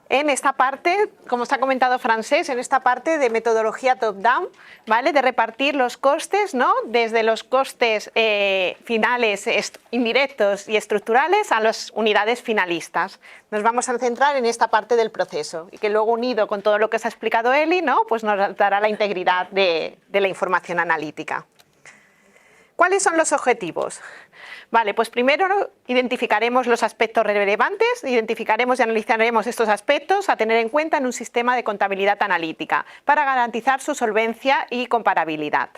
en esta parte, como os ha comentado Francesc, en esta parte de metodología top-down, ¿vale? De repartir los costes, ¿no? Desde los costes finales indirectos y estructurales a las unidades finalistas. Nos vamos a centrar en esta parte del proceso y que luego, unido con todo lo que os ha explicado Eli, ¿no? Pues nos dará la integridad de la información analítica. ¿Cuáles son los objetivos? Vale, pues primero identificaremos los aspectos relevantes, identificaremos y analizaremos estos aspectos a tener en cuenta en un sistema de contabilidad analítica para garantizar su solvencia y comparabilidad.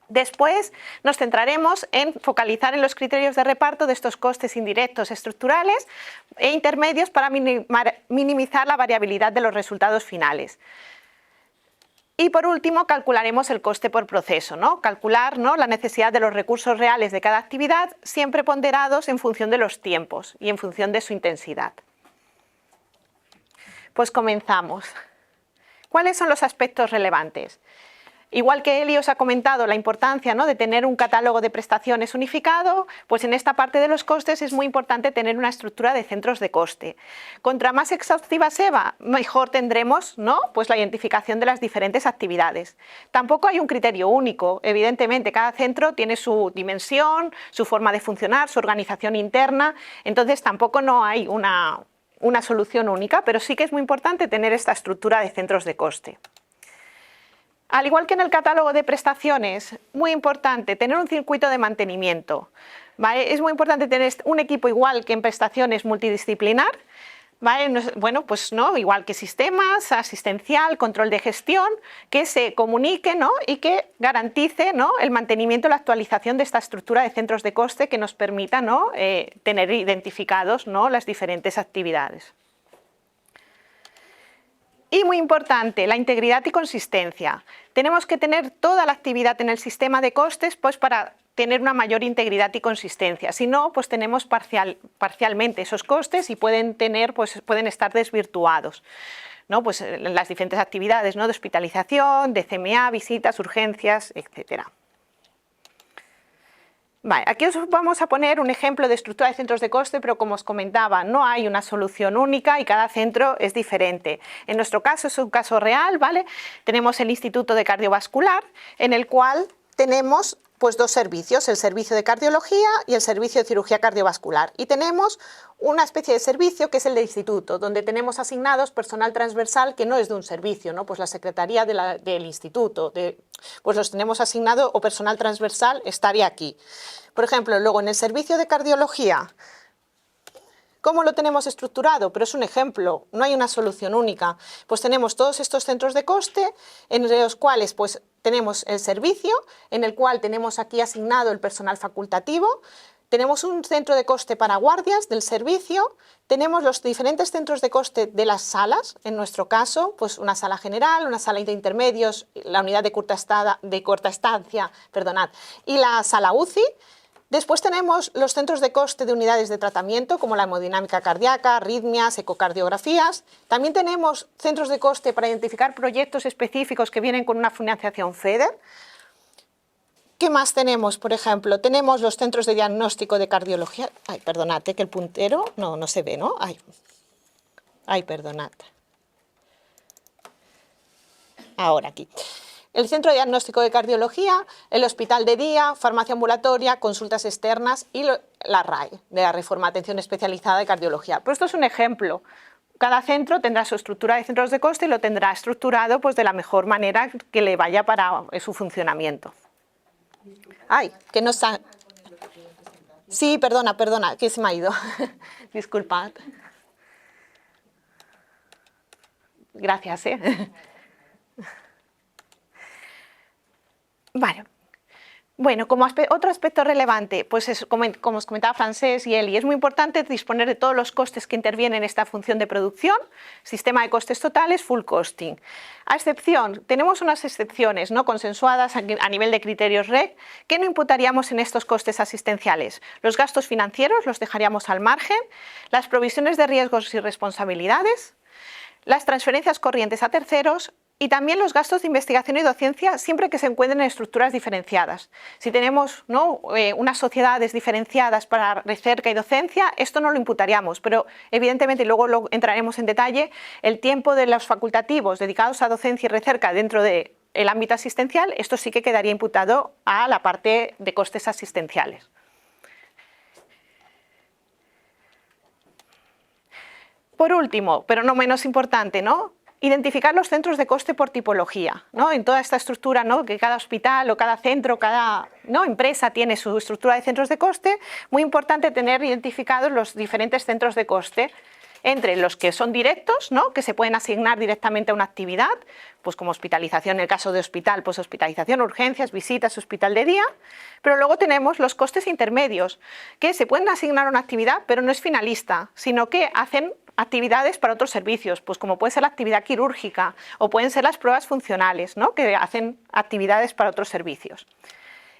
Después nos centraremos en focalizar en los criterios de reparto de estos costes indirectos estructurales e intermedios para minimizar la variabilidad de los resultados finales. Y por último, calcularemos el coste por proceso, ¿no? Calcular, ¿no?, la necesidad de los recursos reales de cada actividad, siempre ponderados en función de los tiempos y en función de su intensidad. Pues comenzamos. ¿Cuáles son los aspectos relevantes? Igual que Eli os ha comentado la importancia, ¿no?, de tener un catálogo de prestaciones unificado, pues en esta parte de los costes es muy importante tener una estructura de centros de coste. Contra más exhaustiva sea, mejor tendremos, ¿no?, pues la identificación de las diferentes actividades. Tampoco hay un criterio único, evidentemente cada centro tiene su dimensión, su forma de funcionar, su organización interna, entonces tampoco no hay una solución única, pero sí que es muy importante tener esta estructura de centros de coste. Al igual que en el catálogo de prestaciones, muy importante tener un circuito de mantenimiento, ¿vale? Es muy importante tener un equipo igual que en prestaciones multidisciplinar, ¿vale? Bueno, pues no, igual que sistemas, asistencial, control de gestión, que se comunique, ¿no?, y que garantice, ¿no?, el mantenimiento y la actualización de esta estructura de centros de coste que nos permita, ¿no?, tener identificados, ¿no?, las diferentes actividades. Y muy importante, la integridad y consistencia. Tenemos que tener toda la actividad en el sistema de costes, pues para tener una mayor integridad y consistencia. Si no, pues tenemos parcialmente esos costes y pueden estar desvirtuados, ¿no?, pues las diferentes actividades, ¿no?, de hospitalización, de CMA, visitas, urgencias, etcétera. Vale, aquí os vamos a poner un ejemplo de estructura de centros de coste, pero como os comentaba, no hay una solución única y cada centro es diferente. En nuestro caso es un caso real, ¿vale? Tenemos el Instituto de Cardiovascular, en el cual tenemos pues dos servicios, el servicio de cardiología y el servicio de cirugía cardiovascular. Y tenemos una especie de servicio que es el de instituto, donde tenemos asignados personal transversal que no es de un servicio, ¿no? Pues la secretaría del instituto, pues los tenemos asignado, o personal transversal estaría aquí. Por ejemplo, luego en el servicio de cardiología, ¿cómo lo tenemos estructurado? Pero es un ejemplo, no hay una solución única. Pues tenemos todos estos centros de coste, en los cuales pues tenemos el servicio, en el cual tenemos aquí asignado el personal facultativo, tenemos un centro de coste para guardias del servicio, tenemos los diferentes centros de coste de las salas, en nuestro caso, pues una sala general, una sala de intermedios, la unidad de corta estancia, y la sala UCI. Después tenemos los centros de coste de unidades de tratamiento, como la hemodinámica cardíaca, arritmias, ecocardiografías. También tenemos centros de coste para identificar proyectos específicos que vienen con una financiación FEDER. ¿Qué más tenemos? Por ejemplo, tenemos los centros de diagnóstico de cardiología. Ay, perdonad, que el puntero no se ve, ¿no? Ay, perdonad. Ahora aquí. El Centro de Diagnóstico de Cardiología, el Hospital de Día, Farmacia Ambulatoria, Consultas Externas y la RAE, de la Reforma de Atención Especializada de Cardiología. Pero esto es un ejemplo. Cada centro tendrá su estructura de centros de coste y lo tendrá estructurado pues, de la mejor manera que le vaya para su funcionamiento. Ay, que no está... Sí, perdona, que se me ha ido. Disculpad. Gracias, Vale. Bueno, como otro aspecto relevante, pues es, como os comentaba Francesc y Eli, es muy importante disponer de todos los costes que intervienen en esta función de producción, sistema de costes totales, full costing. A excepción, tenemos unas excepciones no consensuadas a nivel de criterios REC que no imputaríamos en estos costes asistenciales. Los gastos financieros los dejaríamos al margen, las provisiones de riesgos y responsabilidades, las transferencias corrientes a terceros Y también los gastos de investigación y docencia siempre que se encuentren en estructuras diferenciadas. Si tenemos, ¿no?, unas sociedades diferenciadas para recerca y docencia, esto no lo imputaríamos, pero evidentemente, y luego entraremos en detalle, el tiempo de los facultativos dedicados a docencia y recerca dentro del ámbito asistencial, esto sí que quedaría imputado a la parte de costes asistenciales. Por último, pero no menos importante, ¿no?, identificar los centros de coste por tipología, ¿no? En toda esta estructura, ¿no?, que cada hospital o cada centro, cada, ¿no?, empresa tiene su estructura de centros de coste, muy importante tener identificados los diferentes centros de coste, entre los que son directos, ¿no?, que se pueden asignar directamente a una actividad, pues como hospitalización en el caso de hospital, pues hospitalización, urgencias, visitas, hospital de día, pero luego tenemos los costes intermedios, que se pueden asignar a una actividad, pero no es finalista, sino que hacen actividades para otros servicios, pues como puede ser la actividad quirúrgica o pueden ser las pruebas funcionales, ¿no?, que hacen actividades para otros servicios.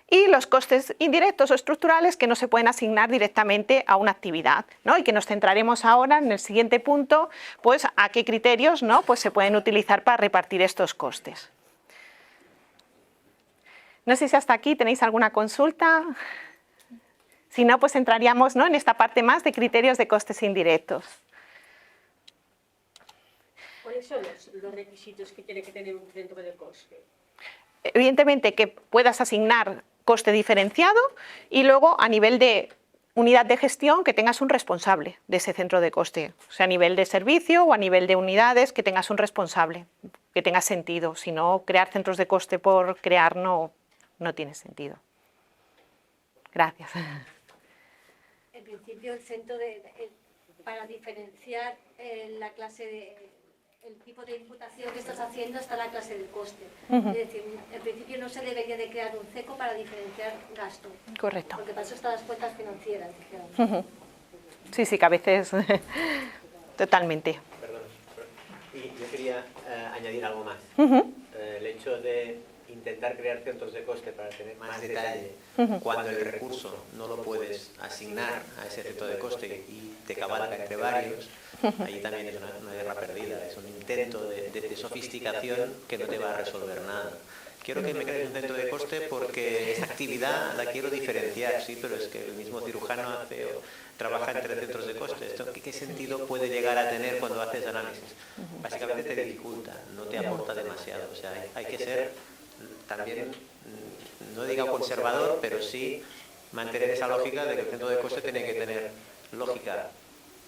Y los costes indirectos o estructurales que no se pueden asignar directamente a una actividad, ¿no?, y que nos centraremos ahora en el siguiente punto, pues a qué criterios, ¿no?, pues se pueden utilizar para repartir estos costes. No sé si hasta aquí tenéis alguna consulta. Si no, pues entraríamos, ¿no?, en esta parte más de criterios de costes indirectos. ¿Cuáles son los requisitos que tiene que tener un centro de coste? Evidentemente que puedas asignar coste diferenciado y luego a nivel de unidad de gestión que tengas un responsable de ese centro de coste, o sea, a nivel de servicio o a nivel de unidades que tengas un responsable, que tenga sentido, si no crear centros de coste por crear no tiene sentido. Gracias. En principio el centro para diferenciar la clase el tipo de imputación que estás haciendo está la clase del coste. Es decir, en principio no se debería de crear un CECO para diferenciar gasto. Correcto. Porque para eso están las cuentas financieras. Sí, sí, que a veces totalmente. Perdón. Y yo quería añadir algo más. El hecho de intentar crear centros de coste para tener más detalle cuando el recurso no lo puedes asignar a ese centro de coste y te cabalga entre varios, ahí también es una guerra perdida, es un intento de sofisticación que no te va a resolver nada. Quiero que me crees un centro de coste porque esa actividad la quiero diferenciar, sí, pero es que el mismo cirujano trabaja entre centros de coste. ¿Esto qué sentido puede llegar a tener cuando haces análisis? Básicamente te dificulta, no te aporta demasiado. O sea, hay que ser también, no diga conservador, pero sí mantener esa lógica de que el centro de coste tiene que tener lógica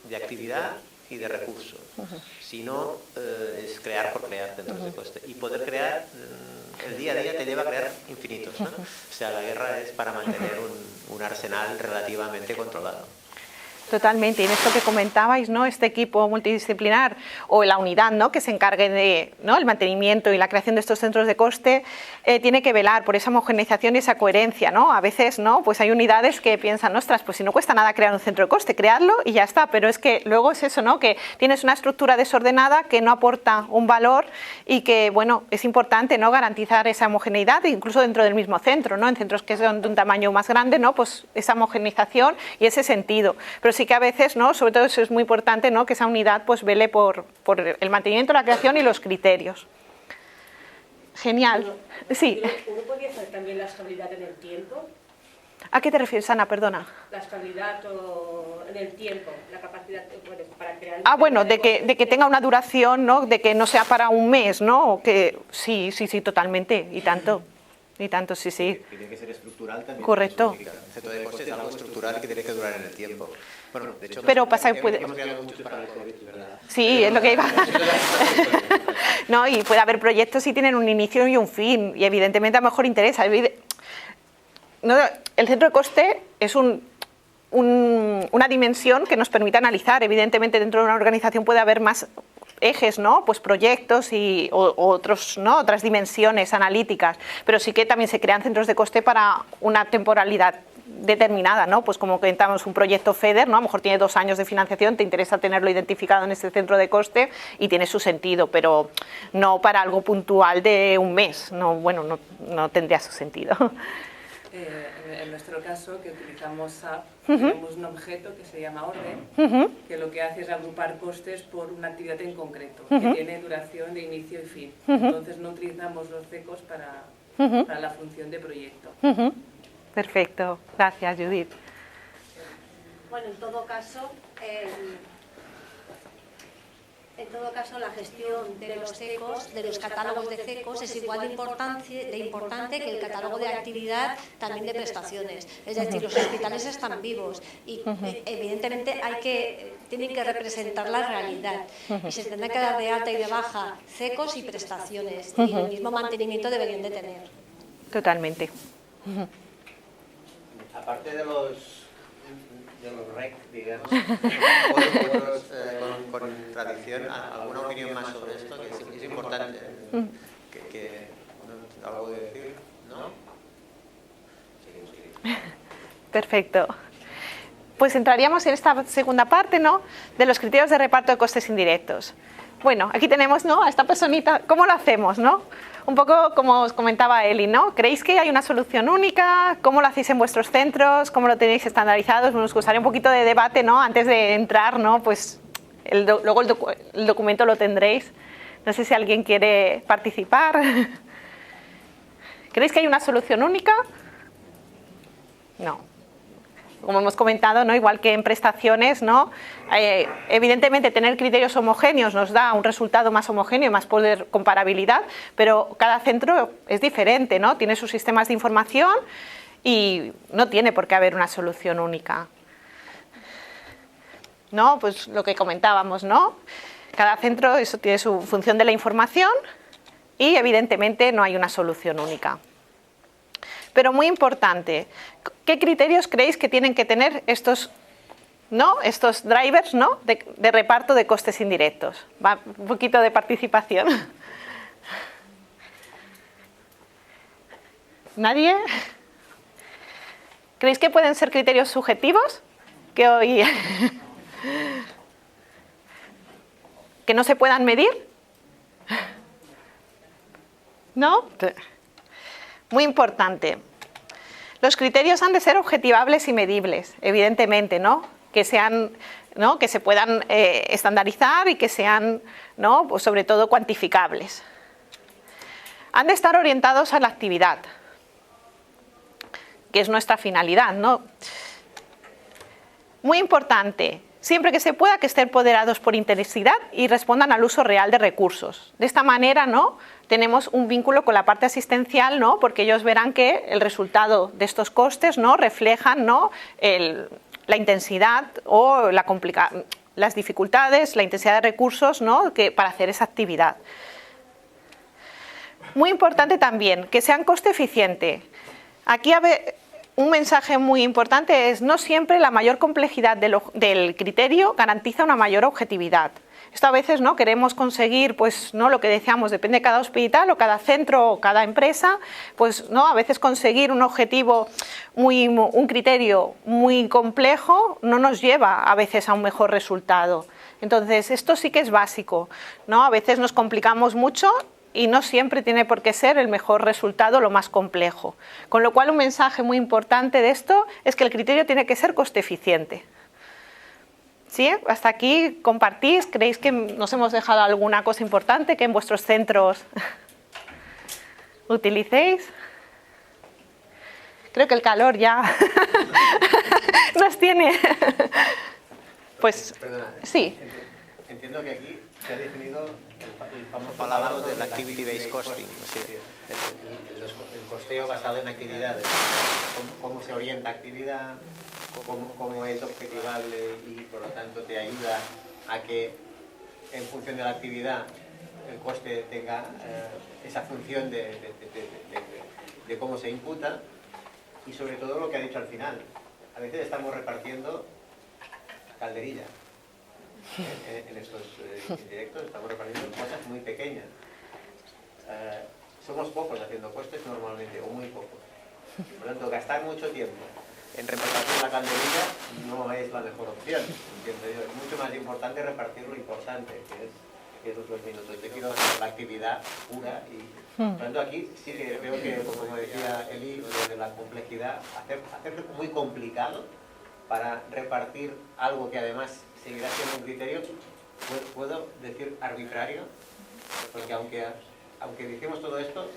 de actividad y de recursos. Si no, es crear por crear centros de coste. Y poder crear, el día a día te lleva a crear infinitos, ¿no? O sea, la guerra es para mantener un arsenal relativamente controlado. Totalmente, y en esto que comentabais, ¿no?, este equipo multidisciplinar o la unidad, ¿no?, que se encargue de, ¿no?, el mantenimiento y la creación de estos centros de coste, tiene que velar por esa homogeneización y esa coherencia, ¿no? A veces, ¿no?, pues hay unidades que piensan, ostras, pues si no cuesta nada crear un centro de coste, crearlo y ya está, pero es que luego es eso, ¿no?, que tienes una estructura desordenada que no aporta un valor y que, bueno, es importante, ¿no?, garantizar esa homogeneidad incluso dentro del mismo centro, ¿no?, en centros que son de un tamaño más grande, ¿no?, pues esa homogeneización y ese sentido, pero sí que a veces, ¿no?, sobre todo eso es muy importante, ¿no?, que esa unidad pues vele por el mantenimiento, la creación y los criterios. Genial. Sí. ¿Uno podría hacer también la estabilidad en el tiempo? ¿A qué te refieres, Ana? Perdona. La estabilidad en el tiempo, la capacidad para crear... Bueno, de que tenga una duración, ¿no?, de que no sea para un mes, ¿no? O que sí, totalmente, y tanto. Y tanto, sí. Tiene que ser estructural también. Correcto. El centro de coste es algo estructural que tiene que durar en el tiempo. Bueno, de hecho, pero pasa que puede... hemos creado muchos para el COVID, ¿verdad? Sí, es lo que iba. No, y puede haber proyectos y tienen un inicio y un fin, y evidentemente a lo mejor interesa. No, el centro de coste es una dimensión que nos permite analizar. Evidentemente dentro de una organización puede haber más ejes, ¿no?, pues proyectos y otros, ¿no?, otras dimensiones analíticas, pero sí que también se crean centros de coste para una temporalidad determinada, ¿no? Pues como comentamos, un proyecto FEDER, ¿no?, a lo mejor tiene 2 años de financiación, te interesa tenerlo identificado en este centro de coste y tiene su sentido, pero no para algo puntual de un mes, no, bueno, no tendría su sentido. En nuestro caso, que utilizamos SAP, tenemos un objeto que se llama orden, que lo que hace es agrupar costes por una actividad en concreto, que tiene duración de inicio y fin. Entonces no utilizamos los CECOs para la función de proyecto. Perfecto, gracias Judith. Bueno, en todo caso, la gestión de los CECOs, de los catálogos de CECOs, es igual de importante que el catálogo de actividad, también de prestaciones. Es decir, los hospitales están vivos y evidentemente tienen que representar la realidad y se tendrá que dar de alta y de baja CECOs y prestaciones y el mismo mantenimiento deberían de tener. Totalmente. Aparte de los REC, digamos, con tradición, ¿alguna opinión más sobre esto? Que es importante algo de decir, ¿no? Perfecto. Pues entraríamos en esta segunda parte, ¿no?, de los criterios de reparto de costes indirectos. Bueno, aquí tenemos, ¿no?, a esta personita. ¿Cómo lo hacemos, no? Un poco como os comentaba Eli, ¿no? ¿Creéis que hay una solución única? ¿Cómo lo hacéis en vuestros centros? ¿Cómo lo tenéis estandarizados? Nos gustaría un poquito de debate, ¿no?, antes de entrar, ¿no? Pues luego el documento lo tendréis. No sé si alguien quiere participar. ¿Creéis que hay una solución única? No. Como hemos comentado, ¿no?, igual que en prestaciones, ¿no?, evidentemente tener criterios homogéneos nos da un resultado más homogéneo y más poder comparabilidad, pero cada centro es diferente, ¿no?, tiene sus sistemas de información y no tiene por qué haber una solución única. ¿No? Pues lo que comentábamos, ¿no? Cada centro eso tiene su función de la información y evidentemente no hay una solución única. Pero muy importante, ¿qué criterios creéis que tienen que tener estos drivers, ¿no?, de reparto de costes indirectos? Va, un poquito de participación. ¿Nadie? ¿Creéis que pueden ser criterios subjetivos? Que hoy que no se puedan medir. ¿No? Muy importante. Los criterios han de ser objetivables y medibles, evidentemente, ¿no? Que sean, ¿no?, que se puedan estandarizar y que sean, ¿no?, pues sobre todo cuantificables. Han de estar orientados a la actividad, que es nuestra finalidad, ¿no? Muy importante, siempre que se pueda, que estén empoderados por intensidad y respondan al uso real de recursos. De esta manera, ¿no?, tenemos un vínculo con la parte asistencial, ¿no?, porque ellos verán que el resultado de estos costes, ¿no?, reflejan, ¿no?, la intensidad o las dificultades, la intensidad de recursos, ¿no?, para hacer esa actividad. Muy importante también, que sean coste eficiente. Aquí un mensaje muy importante es: no siempre la mayor complejidad del criterio garantiza una mayor objetividad. Esto a veces, ¿no?, queremos conseguir, pues, ¿no?, lo que decíamos, depende de cada hospital o cada centro o cada empresa, pues, ¿no?, a veces conseguir un objetivo, un criterio muy complejo no nos lleva a veces a un mejor resultado. Entonces, esto sí que es básico, ¿no? A veces nos complicamos mucho y no siempre tiene por qué ser el mejor resultado lo más complejo. Con lo cual, un mensaje muy importante de esto es que el criterio tiene que ser coste eficiente. ¿Sí? ¿Hasta aquí compartís? ¿Creéis que nos hemos dejado alguna cosa importante que en vuestros centros utilicéis? Creo que el calor ya nos tiene. Pues Perdona, sí. Entiendo que aquí se ha definido el famoso palabra del activity-based costing, es decir, el costeo basado en actividades, cómo se orienta actividad, cómo es objetivable y por lo tanto te ayuda a que en función de la actividad el coste tenga esa función de cómo se imputa, y sobre todo lo que ha dicho al final. A veces estamos repartiendo calderilla. En estos indirectos estamos repartiendo cosas muy pequeñas. Somos pocos haciendo costes normalmente, o muy pocos. Por lo tanto, gastar mucho tiempo en repartir la calderilla no es la mejor opción, entiendo yo. Es mucho más importante repartir lo importante, que es cierro los minutos. Yo quiero hacer la actividad pura y, por tanto, aquí sí que veo que, como decía Eli, lo de la complejidad, hacerlo muy complicado para repartir algo que además seguirá siendo un criterio, puedo decir arbitrario, porque aunque dijimos todo esto,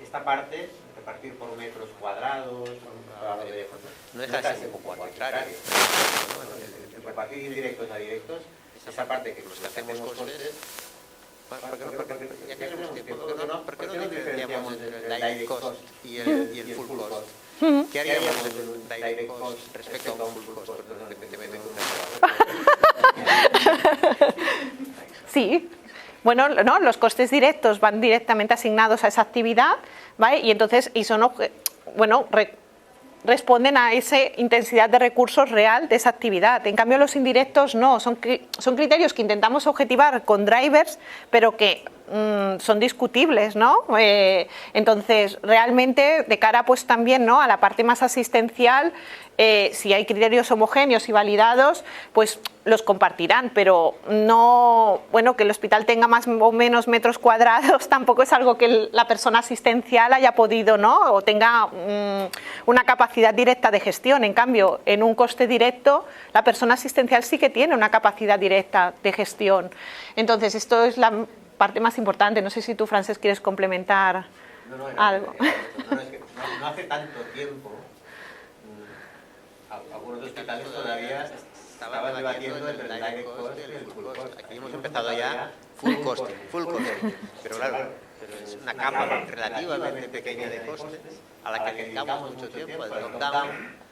esta parte, repartir por metros cuadrados, no deja de ser un poco arbitrario. Repartir indirectos a directos, esa parte que los que hacemos costes, ¿por qué no diferenciamos entre el direct cost y el full cost? ¿Qué haríamos en un direct cost respecto a un full cost? Sí. Bueno, no, los costes directos van directamente asignados a esa actividad, ¿vale? Y entonces responden a esa intensidad de recursos real de esa actividad. En cambio, los indirectos no, son criterios que intentamos objetivar con drivers, pero que son discutibles, ¿no? Entonces, realmente, de cara pues también, ¿no?, a la parte más asistencial, si hay criterios homogéneos y validados, pues los compartirán, pero no, bueno, que el hospital tenga más o menos metros cuadrados tampoco es algo que la persona asistencial haya podido, ¿no?, o tenga una capacidad directa de gestión. En cambio, en un coste directo, la persona asistencial sí que tiene una capacidad directa de gestión. Entonces, esto es la parte más importante. No sé si tú, Francesc, quieres complementar algo. Es que no hace tanto tiempo, algunos hospitales todavía estaban debatiendo entre el direct cost y el full cost. Aquí hemos empezado ya full costing, pero claro, es una capa relativamente pequeña de costes a la que dedicamos mucho tiempo, al top-down,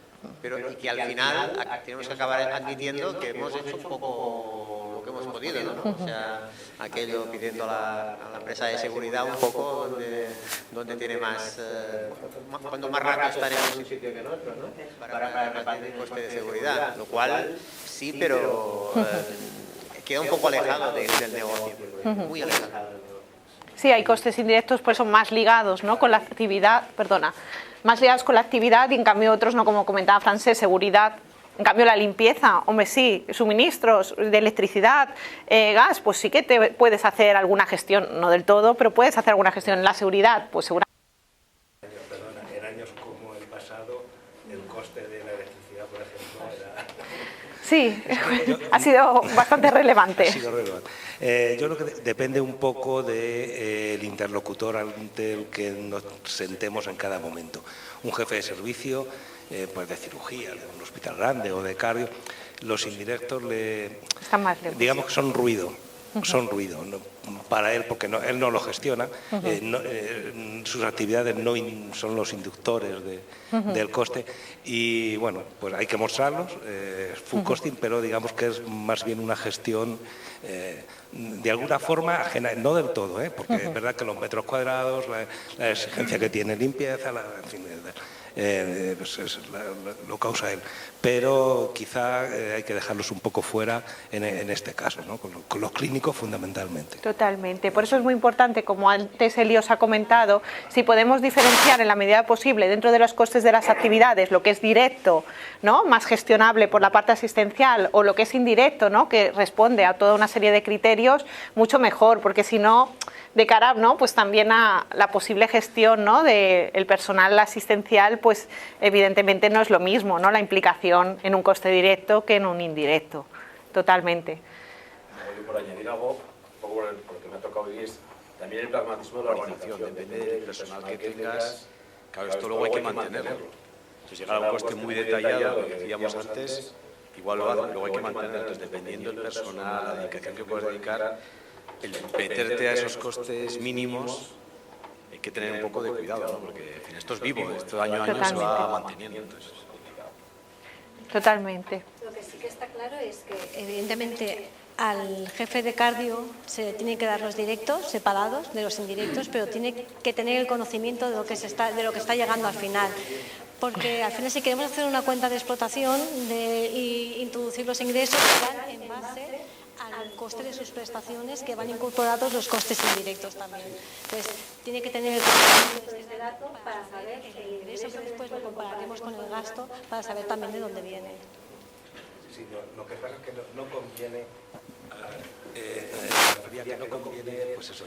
pero y que al final tenemos que acabar admitiendo que hemos hecho un poco lo que hemos podido, ¿no? O sea, aquello pidiendo a la empresa de seguridad un poco donde tiene más, cuando más rato estar en un sitio que en otro, ¿no? Para repartir el coste de seguridad, lo cual sí, pero queda un poco alejado del negocio, muy alejado del negocio. Sí, hay costes indirectos, pues son más ligados, ¿no?, con la actividad, más ligados con la actividad, y en cambio otros, no, como comentaba Francesc, seguridad. En cambio la limpieza, hombre, sí, suministros de electricidad, gas, pues sí que te puedes hacer alguna gestión, no del todo, pero puedes hacer alguna gestión. En la seguridad, pues seguramente. En años como el pasado, el coste de la electricidad, por ejemplo, era... Sí, ha sido bastante relevante. Ha sido relevante. Yo creo que depende un poco del interlocutor ante el que nos sentemos en cada momento. Un jefe de servicio, pues de cirugía, de un hospital grande o de cardio, los indirectos están más lejos. Digamos que son ruido. Son ruido para él, porque él no lo gestiona, sus actividades no son los inductores del coste, y bueno, pues hay que mostrarlos, full costing, pero digamos que es más bien una gestión de alguna forma ajena, no del todo, porque es verdad que los metros cuadrados, la exigencia que tiene limpieza, en fin, pues lo causa él, pero quizá hay que dejarlos un poco fuera en este caso, ¿no? Con los clínicos fundamentalmente. Totalmente, por eso es muy importante, como antes Eli os ha comentado, si podemos diferenciar en la medida posible dentro de los costes de las actividades lo que es directo, ¿no?, más gestionable por la parte asistencial, o lo que es indirecto, ¿no?, que responde a toda una serie de criterios, mucho mejor, porque si no, de cara, ¿no?, pues también a la posible gestión, ¿no?, del personal asistencial, pues evidentemente no es lo mismo, ¿no?, la implicación en un coste directo que en un indirecto, totalmente. Yo por añadir algo, un poco porque me ha tocado vivir, también el pragmatismo de la organización, depende del personal que tengas, claro, esto luego hay que mantenerlo. Si llega a un coste muy detallado, lo que decíamos antes, igual lo hace, luego hay que mantenerlo. Entonces, dependiendo del personal, la dedicación que puedes dedicar, el meterte a esos costes mínimos, hay que tener un poco de cuidado, ¿no? Porque en fin, esto es vivo, esto año a año se va manteniendo, entonces es complicado. Totalmente. Lo que sí que está claro es que Evidentemente, al jefe de cardio se le tienen que dar los directos separados de los indirectos, pero tiene que tener el conocimiento de lo que está llegando al final. Porque al final, si queremos hacer una cuenta de explotación y introducir los ingresos, van en base al coste de sus prestaciones, que van incorporados los costes indirectos también. Entonces, tiene que tener el conocimiento de este dato para saber el ingreso, que después lo compararemos con el gasto, para saber también de dónde viene. Sí, lo que pasa es que no conviene Que no conviene, pues eso,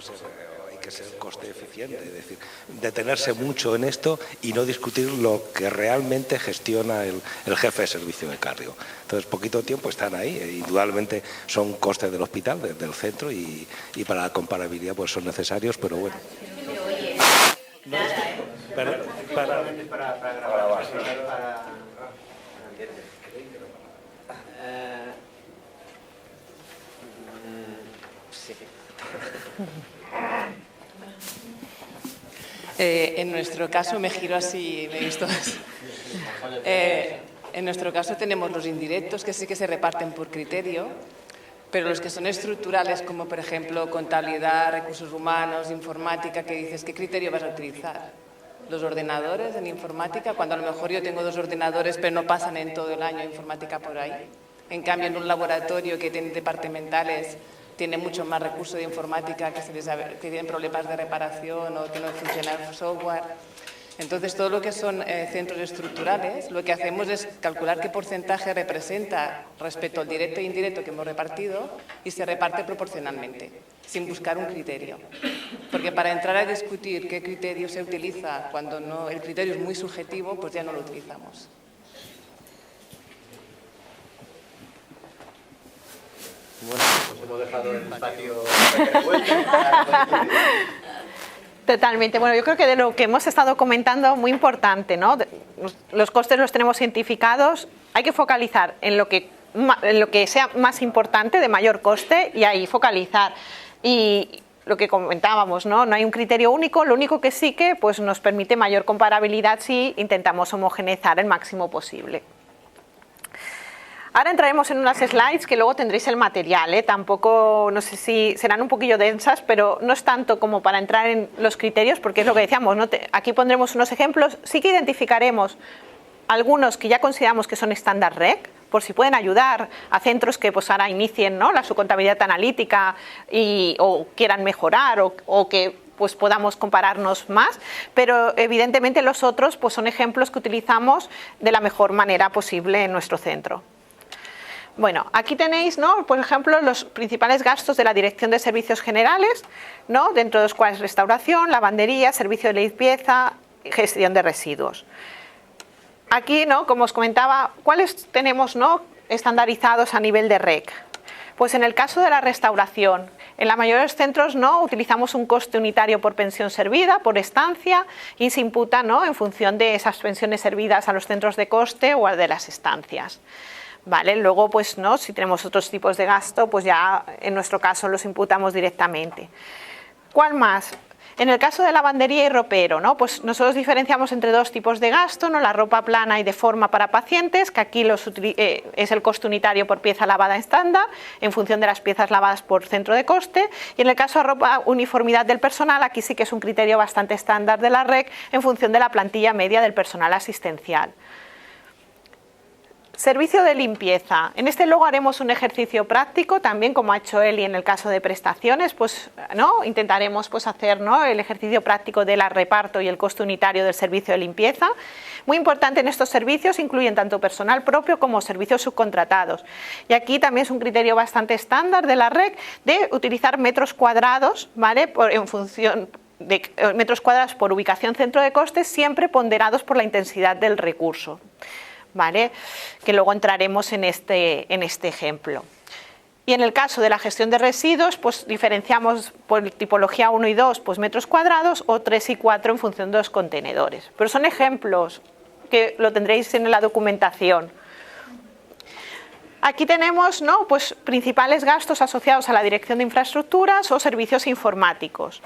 hay que ser coste eficiente, es decir, detenerse mucho en esto y no discutir lo que realmente gestiona el jefe de servicio de cardio. Entonces, poquito tiempo están ahí, indudablemente son costes del hospital, del centro, y para la comparabilidad pues son necesarios, pero bueno. No, para grabar. Sí. En nuestro caso, me giro así, me he visto. En nuestro caso tenemos los indirectos, que sí que se reparten por criterio, pero los que son estructurales, como por ejemplo contabilidad, recursos humanos, informática, que dices, ¿qué criterio vas a utilizar? Los ordenadores en informática, cuando a lo mejor yo tengo 2 ordenadores, pero no pasan en todo el año informática por ahí. En cambio, en un laboratorio que tiene departamentales, tiene mucho más recursos de informática que tienen problemas de reparación o que no funciona el software. Entonces, todo lo que son centros estructurales, lo que hacemos es calcular qué porcentaje representa respecto al directo e indirecto que hemos repartido y se reparte proporcionalmente, sin buscar un criterio. Porque para entrar a discutir qué criterio se utiliza cuando no, el criterio es muy subjetivo, pues ya no lo utilizamos. Bueno, pues hemos dejado el patio. Totalmente. Bueno, yo creo que de lo que hemos estado comentando, muy importante, ¿no? Los costes los tenemos identificados, hay que focalizar en lo que sea más importante, de mayor coste, y ahí focalizar. Y lo que comentábamos, ¿no? No hay un criterio único, lo único que sí que pues, nos permite mayor comparabilidad si intentamos homogeneizar el máximo posible. Ahora entraremos en unas slides que luego tendréis el material, ¿eh? Tampoco, no sé si serán un poquillo densas, pero no es tanto como para entrar en los criterios, porque es lo que decíamos, ¿no? Aquí pondremos unos ejemplos, sí que identificaremos algunos que ya consideramos que son estándar REC, por si pueden ayudar a centros que pues ahora inicien, ¿no? su contabilidad analítica o quieran mejorar o que pues podamos compararnos más, pero evidentemente los otros pues son ejemplos que utilizamos de la mejor manera posible en nuestro centro. Bueno, aquí tenéis, ¿no? Por ejemplo, los principales gastos de la Dirección de Servicios Generales, ¿no? Dentro de los cuales restauración, lavandería, servicio de limpieza, gestión de residuos. Aquí, ¿no? Como os comentaba, ¿cuáles tenemos, ¿no? estandarizados a nivel de REC? Pues en el caso de la restauración, en la mayoría de los centros no utilizamos un coste unitario por pensión servida, por estancia, y se imputa, ¿no? en función de esas pensiones servidas a los centros de coste o a de las estancias. Vale, luego pues no, si tenemos otros tipos de gasto, pues ya en nuestro caso los imputamos directamente. ¿Cuál más? En el caso de lavandería y ropero, ¿no? Pues nosotros diferenciamos entre 2 tipos de gasto, ¿no? La ropa plana y de forma para pacientes, que aquí es el coste unitario por pieza lavada estándar, en función de las piezas lavadas por centro de coste, y en el caso de ropa uniformidad del personal, aquí sí que es un criterio bastante estándar de la REC, en función de la plantilla media del personal asistencial. Servicio de limpieza. En este luego haremos un ejercicio práctico, también como ha hecho Eli en el caso de prestaciones, pues ¿no? intentaremos pues, hacer ¿no? el ejercicio práctico del reparto y el coste unitario del servicio de limpieza. Muy importante en estos servicios incluyen tanto personal propio como servicios subcontratados. Y aquí también es un criterio bastante estándar de la REC de utilizar metros cuadrados, ¿vale? En función de metros cuadrados por ubicación centro de costes, siempre ponderados por la intensidad del recurso. ¿Vale? Que luego entraremos en este ejemplo. Y en el caso de la gestión de residuos, pues diferenciamos por tipología 1 y 2 pues metros cuadrados o 3 y 4 en función de los contenedores. Pero son ejemplos que lo tendréis en la documentación. Aquí tenemos ¿no? pues, principales gastos asociados a la dirección de infraestructuras o servicios informáticos,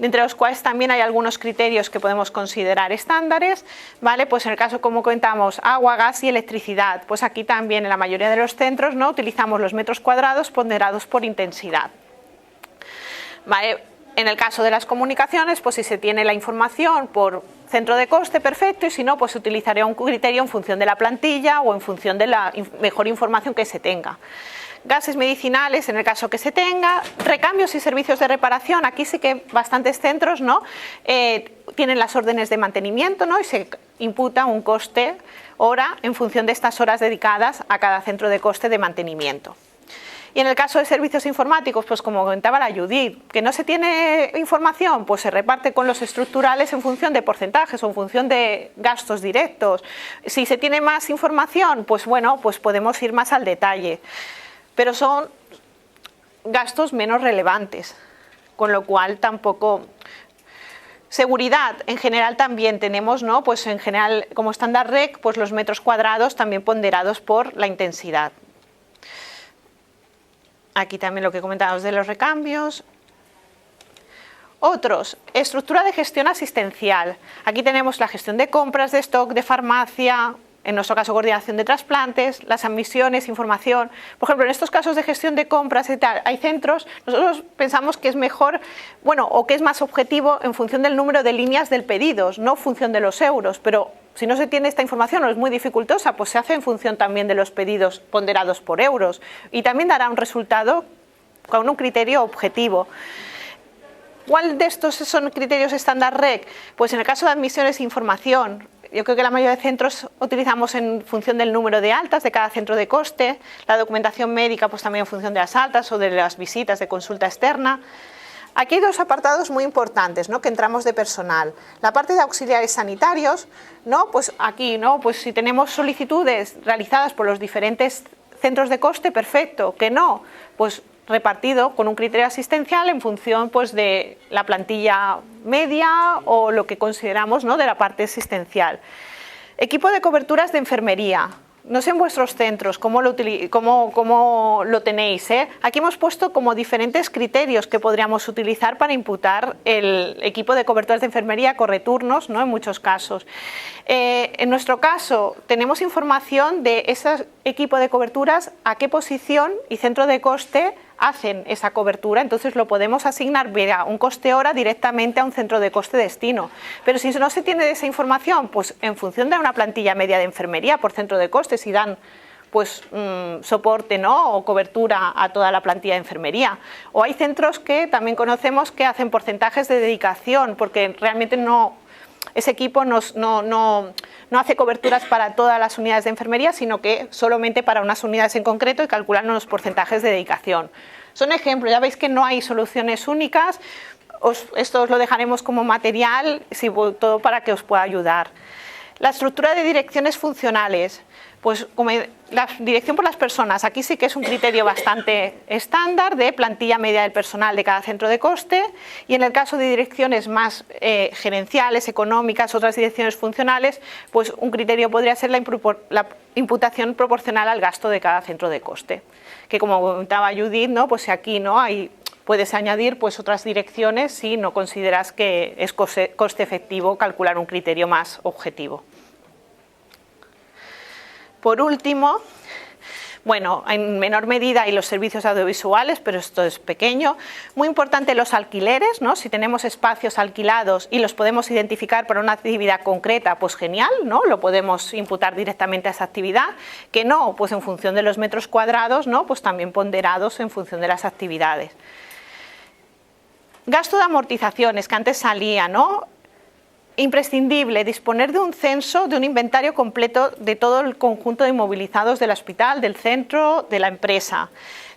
entre los cuales también hay algunos criterios que podemos considerar estándares, ¿vale? Pues en el caso, como comentamos, agua, gas y electricidad, pues aquí también en la mayoría de los centros ¿no? utilizamos los metros cuadrados ponderados por intensidad. ¿Vale? En el caso de las comunicaciones, pues si se tiene la información por centro de coste, perfecto, y si no, pues utilizaré un criterio en función de la plantilla o en función de la mejor información que se tenga. Gases medicinales, en el caso que se tenga, recambios y servicios de reparación, aquí sí que bastantes centros ¿no? Tienen las órdenes de mantenimiento ¿no? y se imputa un coste hora en función de estas horas dedicadas a cada centro de coste de mantenimiento. Y en el caso de servicios informáticos, pues como comentaba la Judith, que no se tiene información, pues se reparte con los estructurales en función de porcentajes o en función de gastos directos. Si se tiene más información, pues bueno, pues podemos ir más al detalle. Pero son gastos menos relevantes, con lo cual tampoco... Seguridad, en general también tenemos, ¿no? Pues en general como estándar REC, pues los metros cuadrados también ponderados por la intensidad. Aquí también lo que comentábamos de los recambios. Otros, estructura de gestión asistencial. Aquí tenemos la gestión de compras, de stock, de farmacia, en nuestro caso coordinación de trasplantes, las admisiones, información. Por ejemplo, en estos casos de gestión de compras y tal, hay centros, nosotros pensamos que es mejor, bueno, o que es más objetivo en función del número de líneas del pedido, no en función de los euros, pero si no se tiene esta información o es muy dificultosa, pues se hace en función también de los pedidos ponderados por euros y también dará un resultado con un criterio objetivo. ¿Cuál de estos son criterios estándar REC? Pues en el caso de admisiones e información, yo creo que la mayoría de centros utilizamos en función del número de altas de cada centro de coste, la documentación médica pues también en función de las altas o de las visitas de consulta externa. Aquí hay dos apartados muy importantes, ¿no? Que entramos de personal. La parte de auxiliares sanitarios, ¿no? Pues aquí, ¿no? Pues si tenemos solicitudes realizadas por los diferentes centros de coste, perfecto. Que no, pues repartido con un criterio asistencial en función pues, de la plantilla media o lo que consideramos, ¿no? De la parte asistencial. Equipo de coberturas de enfermería. No sé en vuestros centros cómo lo tenéis. Aquí hemos puesto como diferentes criterios que podríamos utilizar para imputar el equipo de coberturas de enfermería, correturnos, ¿no? En muchos casos. En nuestro caso tenemos información de ese equipo de coberturas, a qué posición y centro de coste hacen esa cobertura, entonces lo podemos asignar vía un coste hora directamente a un centro de coste destino. Pero si no se tiene esa información, pues en función de una plantilla media de enfermería por centro de coste, si dan pues soporte, ¿no? O cobertura a toda la plantilla de enfermería. O hay centros que también conocemos que hacen porcentajes de dedicación, porque realmente no... Ese equipo no hace coberturas para todas las unidades de enfermería, sino que solamente para unas unidades en concreto y calculan unos porcentajes de dedicación. Son ejemplos, ya veis que no hay soluciones únicas, esto os lo dejaremos como material, todo para que os pueda ayudar. La estructura de direcciones funcionales, pues como la dirección por las personas, aquí sí que es un criterio bastante estándar de plantilla media del personal de cada centro de coste, y en el caso de direcciones más gerenciales, económicas, otras direcciones funcionales, pues un criterio podría ser la imputación proporcional al gasto de cada centro de coste, que como comentaba Judith, ¿no? Pues aquí no hay... Puedes añadir pues, otras direcciones si no consideras que es coste efectivo calcular un criterio más objetivo. Por último, bueno, en menor medida hay los servicios audiovisuales, pero esto es pequeño. Muy importante los alquileres, ¿no? Si tenemos espacios alquilados y los podemos identificar para una actividad concreta, pues genial, ¿no? Lo podemos imputar directamente a esa actividad. Que no, pues en función de los metros cuadrados, ¿no? Pues también ponderados en función de las actividades. Gasto de amortizaciones, que antes salía, ¿no? Imprescindible disponer de un censo, de un inventario completo de todo el conjunto de inmovilizados del hospital, del centro, de la empresa.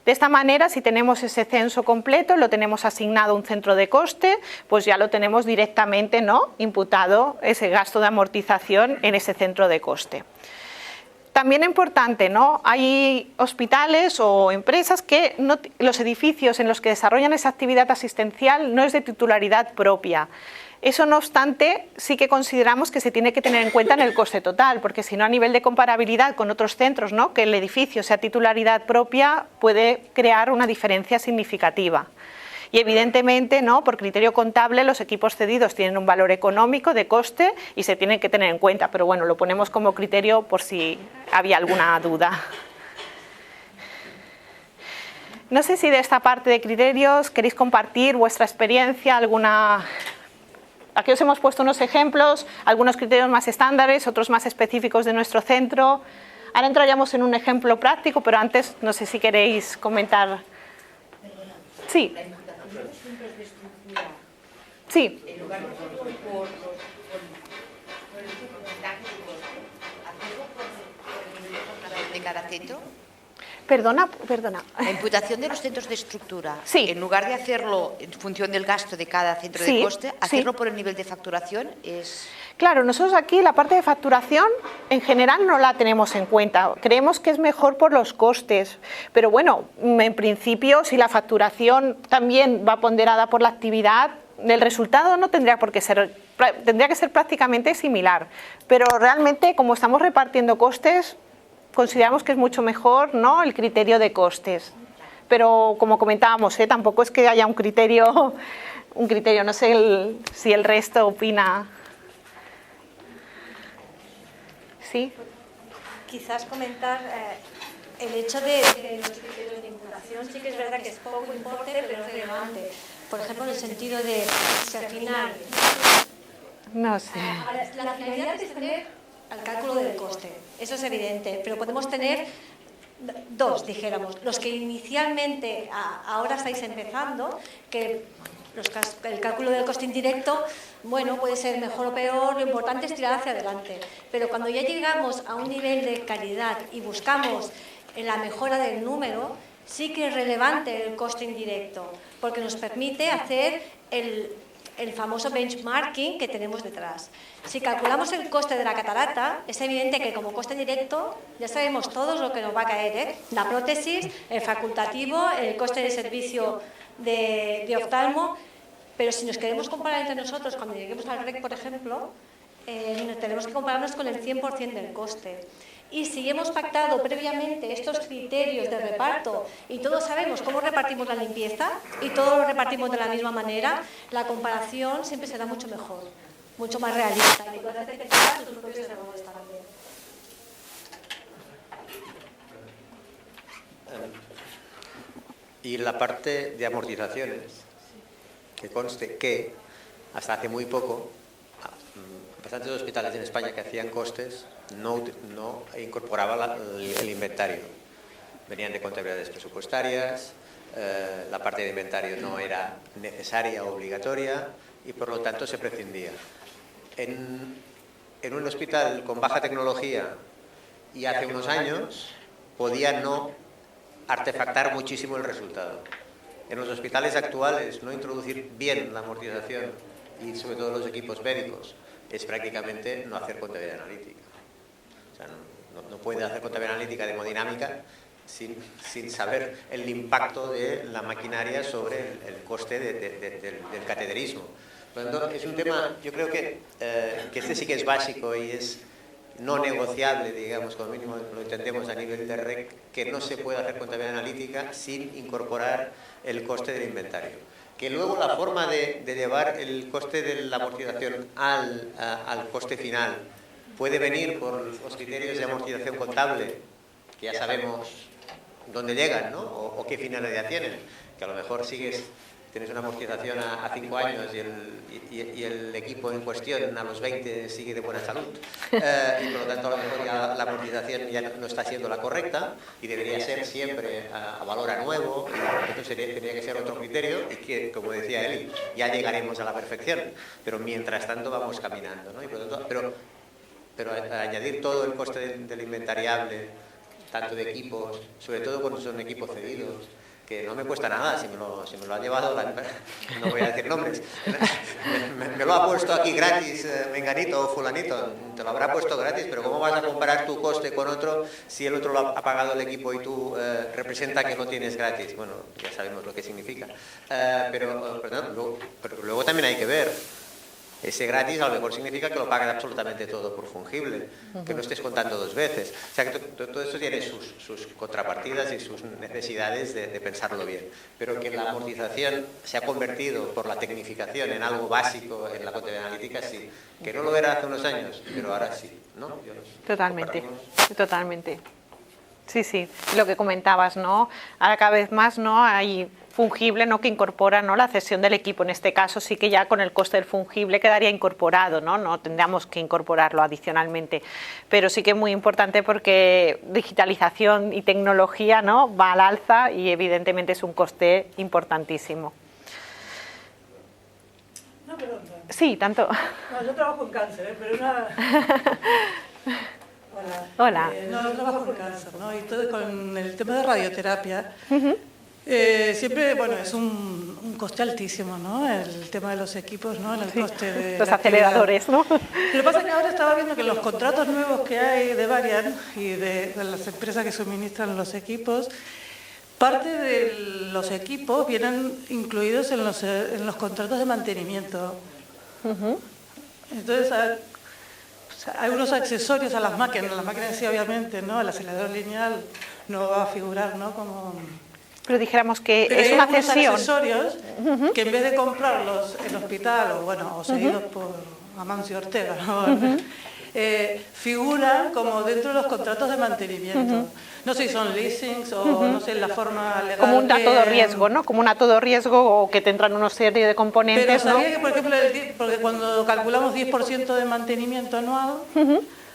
De esta manera, si tenemos ese censo completo, lo tenemos asignado a un centro de coste, pues ya lo tenemos directamente, ¿no? Imputado ese gasto de amortización en ese centro de coste. También importante, ¿no? Hay hospitales o empresas que los edificios en los que desarrollan esa actividad asistencial no es de titularidad propia. Eso, no obstante, sí que consideramos que se tiene que tener en cuenta en el coste total, porque si no, a nivel de comparabilidad con otros centros, ¿no? Que el edificio sea titularidad propia puede crear una diferencia significativa. Y evidentemente, ¿no? Por criterio contable, los equipos cedidos tienen un valor económico de coste y se tienen que tener en cuenta, pero bueno, lo ponemos como criterio por si había alguna duda. No sé si de esta parte de criterios queréis compartir vuestra experiencia, alguna... Aquí os hemos puesto unos ejemplos, algunos criterios más estándares, otros más específicos de nuestro centro. Ahora entraríamos en un ejemplo práctico, pero antes no sé si queréis comentar. Sí. Sí. En lugar de por el porcentaje de coste, ¿hacemos por de cada centro? Perdona. La imputación de los centros de estructura, Sí. en lugar de hacerlo en función del gasto de cada centro Sí, de coste, sí. hacerlo por el nivel de facturación es... Claro, nosotros aquí la parte de facturación en general no la tenemos en cuenta. Creemos que es mejor por los costes, pero bueno, en principio si la facturación también va ponderada por la actividad, el resultado no tendría por qué ser, tendría que ser prácticamente similar. Pero realmente como estamos repartiendo costes, consideramos que es mucho mejor, ¿no?, el criterio de costes. Pero como comentábamos, tampoco es que haya un criterio, no sé si el resto opina. ¿Sí? Quizás comentar el hecho de los criterios de imputación, sí que es verdad que es poco importe, pero es relevante. Por ejemplo, en el sentido de si al final... No sé. La finalidad es tener al cálculo del coste, eso es evidente, pero podemos tener dos, dijéramos, los que inicialmente ahora estáis empezando, que el cálculo del coste indirecto, bueno, puede ser mejor o peor, lo importante es tirar hacia adelante, pero cuando ya llegamos a un nivel de calidad y buscamos la mejora del número, sí que es relevante el coste indirecto, porque nos permite hacer el famoso benchmarking que tenemos detrás. Si calculamos el coste de la catarata, es evidente que como coste directo ya sabemos todos lo que nos va a caer, la prótesis, el facultativo, el coste de servicio de oftalmo, pero si nos queremos comparar entre nosotros, cuando lleguemos al REC, por ejemplo, tenemos que compararnos con el 100% del coste. Y si hemos pactado previamente estos criterios de reparto y todos sabemos cómo repartimos la limpieza y todos lo repartimos de la misma manera, la comparación siempre será mucho mejor, mucho más realista. Y puede hacer que tengas tus propios errores también. Y la parte de amortizaciones, que conste que hasta hace muy poco bastantes hospitales en España que hacían costes no incorporaban el inventario. Venían de contabilidades presupuestarias, la parte de inventario no era necesaria o obligatoria y por lo tanto se prescindía. En un hospital con baja tecnología y hace unos años podía no artefactar muchísimo el resultado. En los hospitales actuales no introducir bien la amortización y sobre todo los equipos médicos es prácticamente no hacer contabilidad analítica. O sea, no puede hacer contabilidad analítica de hemodinámica sin saber el impacto de la maquinaria sobre el coste del cateterismo. Por lo tanto, es un tema, yo creo que este sí que es básico y es no negociable, digamos, como mínimo lo entendemos a nivel de REC, que no se puede hacer contabilidad analítica sin incorporar el coste del inventario. Que luego la forma de llevar el coste de la amortización al coste final puede venir por los criterios de amortización contable, que ya sabemos dónde llegan, ¿no? O qué finalidad tienen, que a lo mejor tienes una amortización a 5 años y el equipo en cuestión a los 20 sigue de buena salud y por lo tanto a lo mejor ya la amortización ya no está siendo la correcta y debería ser siempre a valor a nuevo, y entonces tendría que ser otro criterio y que, como decía Eli, ya llegaremos a la perfección, pero mientras tanto vamos caminando, ¿no? Y por lo tanto, pero añadir todo el coste del inventariable, tanto de equipos, sobre todo cuando son equipos cedidos, que no me cuesta nada, si me lo ha llevado, no voy a decir nombres, me lo ha puesto aquí gratis menganito o fulanito, te lo habrá puesto gratis, pero ¿cómo vas a comparar tu coste con otro si el otro lo ha pagado el equipo y tú representa que no tienes gratis? Bueno, ya sabemos lo que significa, pero luego también hay que ver. Ese gratis a lo mejor significa que lo pagas absolutamente todo por fungible, que no estés contando dos veces. O sea, que todo eso tiene sus contrapartidas y sus necesidades de pensarlo bien. Pero que la amortización se ha convertido por la tecnificación en algo básico en la contabilidad analítica, sí. Que no lo era hace unos años, pero ahora sí, ¿no? Totalmente. Sí, lo que comentabas, ¿no? Ahora cada vez más, ¿no? Hay fungible, ¿no?, que incorpora, ¿no?, la cesión del equipo. En este caso sí que ya con el coste del fungible quedaría incorporado, no tendríamos que incorporarlo adicionalmente, pero sí que es muy importante porque digitalización y tecnología, ¿no?, va al alza y evidentemente es un coste importantísimo. Una pregunta. Sí, tanto. No, yo trabajo en cáncer, pero una... Hola. Hola. No, yo trabajo en cáncer, ¿no? Y todo con el tema de radioterapia. Siempre, bueno, es un coste altísimo, ¿no? El tema de los equipos, ¿no? El coste de Los la aceleradores, ¿no? Lo que pasa es que ahora estaba viendo que los contratos nuevos que hay de Varian y de las empresas que suministran los equipos, parte de los equipos vienen incluidos en los contratos de mantenimiento. Entonces, hay unos accesorios a las máquinas sí, obviamente, ¿no? El acelerador lineal no va a figurar, ¿no? Como... Pero dijéramos que Pero es hay una algunos cesión. accesorios que en vez de comprarlos en hospital o seguidos por Amancio Ortega, ¿no? Figuran como dentro de los contratos de mantenimiento. No sé si son leasings o no sé la forma legal. Como un dato de riesgo, ¿no? Como un dato de riesgo o que te entran una serie de componentes, Pero sabía ¿no? que, por ejemplo, porque cuando calculamos 10% de mantenimiento anual,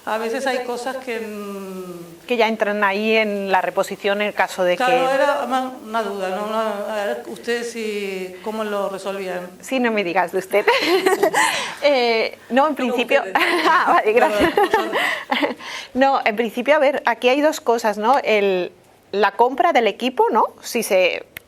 a veces hay cosas que ya entran ahí en la reposición en el caso de claro, que... era una duda, ¿no? A ver, ustedes cómo lo resolvían. Sí, no me digas de usted. No, en principio... Vale, gracias. No, en principio, a ver, aquí hay dos cosas, ¿no? La compra del equipo, ¿no?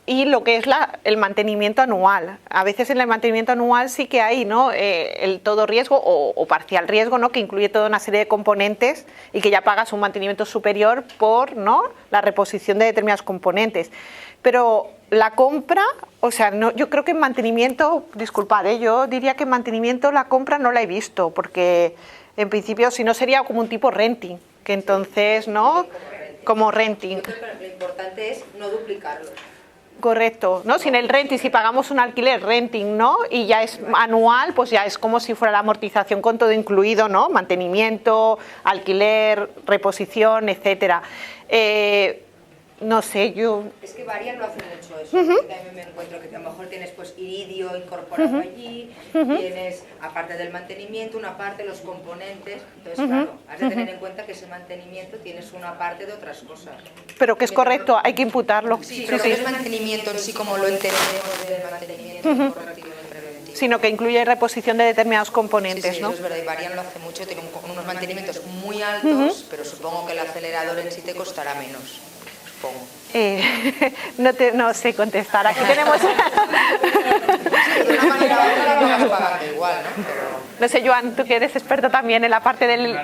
Y lo que es el mantenimiento anual. A veces en el mantenimiento anual sí que hay, ¿no? El todo riesgo o parcial riesgo, ¿no? Que incluye toda una serie de componentes y que ya pagas un mantenimiento superior por, ¿no? La reposición de determinados componentes. Pero la compra, o sea, no, yo creo que en mantenimiento, disculpad, yo diría que en mantenimiento la compra no la he visto, porque en principio si no sería como un tipo renting, que entonces, ¿no? Como renting. Yo creo que lo importante es no duplicarlo. Correcto, ¿no? Si en el renting, si pagamos un alquiler renting, ¿no? Y ya es anual, pues ya es como si fuera la amortización con todo incluido, ¿no? Mantenimiento, alquiler, reposición, etcétera. No sé, yo... Es que Varian lo hace mucho eso. Yo también me encuentro que a lo mejor tienes pues iridio incorporado allí, tienes, aparte del mantenimiento, una parte de los componentes. Entonces, claro, has de tener en cuenta que ese mantenimiento tienes una parte de otras cosas. Pero que es correcto, hay que imputarlo. Sí, pero no es mantenimiento en sí como lo entendemos del mantenimiento correctivamente preventivo. Sino que incluye reposición de determinados componentes, sí, ¿no? eso es verdad, y Varian lo hace mucho, tiene unos mantenimientos muy altos, pero supongo que el acelerador en sí te costará menos. No sé contestar. Aquí tenemos... De una manera u otra lo vas pagando igual, ¿no? Pero... No sé, Joan, tú que eres experto también en la parte del...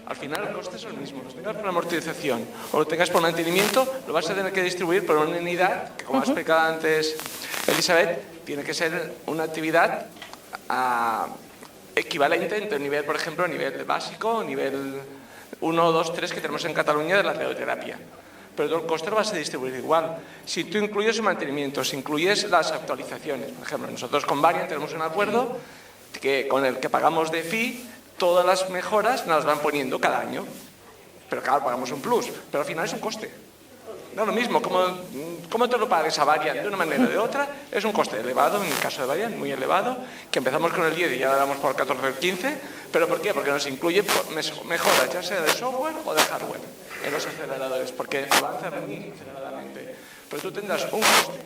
Al final el coste es el mismo, lo tengas por amortización o lo tengas por mantenimiento, lo vas a tener que distribuir por una unidad que, como ha explicado antes Elizabeth, tiene que ser una actividad equivalente entre nivel, por ejemplo, nivel básico, nivel 1, 2, 3 que tenemos en Cataluña de la radioterapia. Pero el coste lo vas a distribuir igual. Si tú incluyes el mantenimiento, si incluyes las actualizaciones, por ejemplo, nosotros con Varian tenemos un acuerdo con el que pagamos de fee, todas las mejoras nos las van poniendo cada año. Pero claro, pagamos un plus, pero al final es un coste. No lo mismo, como te lo pagues a Varian de una manera o de otra, es un coste elevado, en el caso de Varian, muy elevado, que empezamos con el 10 y ya lo damos por el 14 o el 15, pero ¿por qué? Porque nos incluye mejoras, ya sea de software o de hardware, en los aceleradores, porque avanza muy aceleradamente. Pero tú tendrás un coste,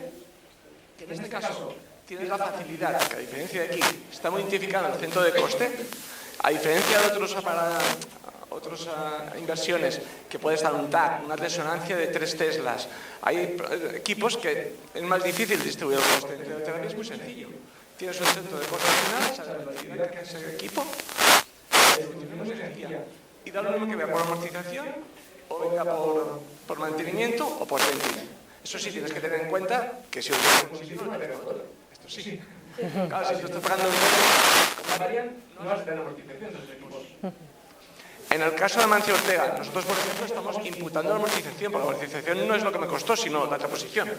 que en este caso tienes la facilidad, que a diferencia de aquí, está muy identificado el centro de coste, a diferencia de otras inversiones que puedes dar un TAC, una resonancia de 3 Teslas. Hay equipos que es más difícil distribuir el coste. En terapia es muy sencillo. Tienes un centro de coste final, sabes la velocidad que es el equipo, es muy sencilla. Y da lo mismo que vea por amortización, o venga por mantenimiento o por renting. Eso sí, tienes que tener en cuenta que si os es positivo, te pega otro. Esto sí. Claro, si tú estás pagando con Varian, no vas a tener amortización de los equipos. En el caso de Amancio Ortega, nosotros, por ejemplo, estamos imputando la amortización, porque la amortización no es lo que me costó, sino la reposición.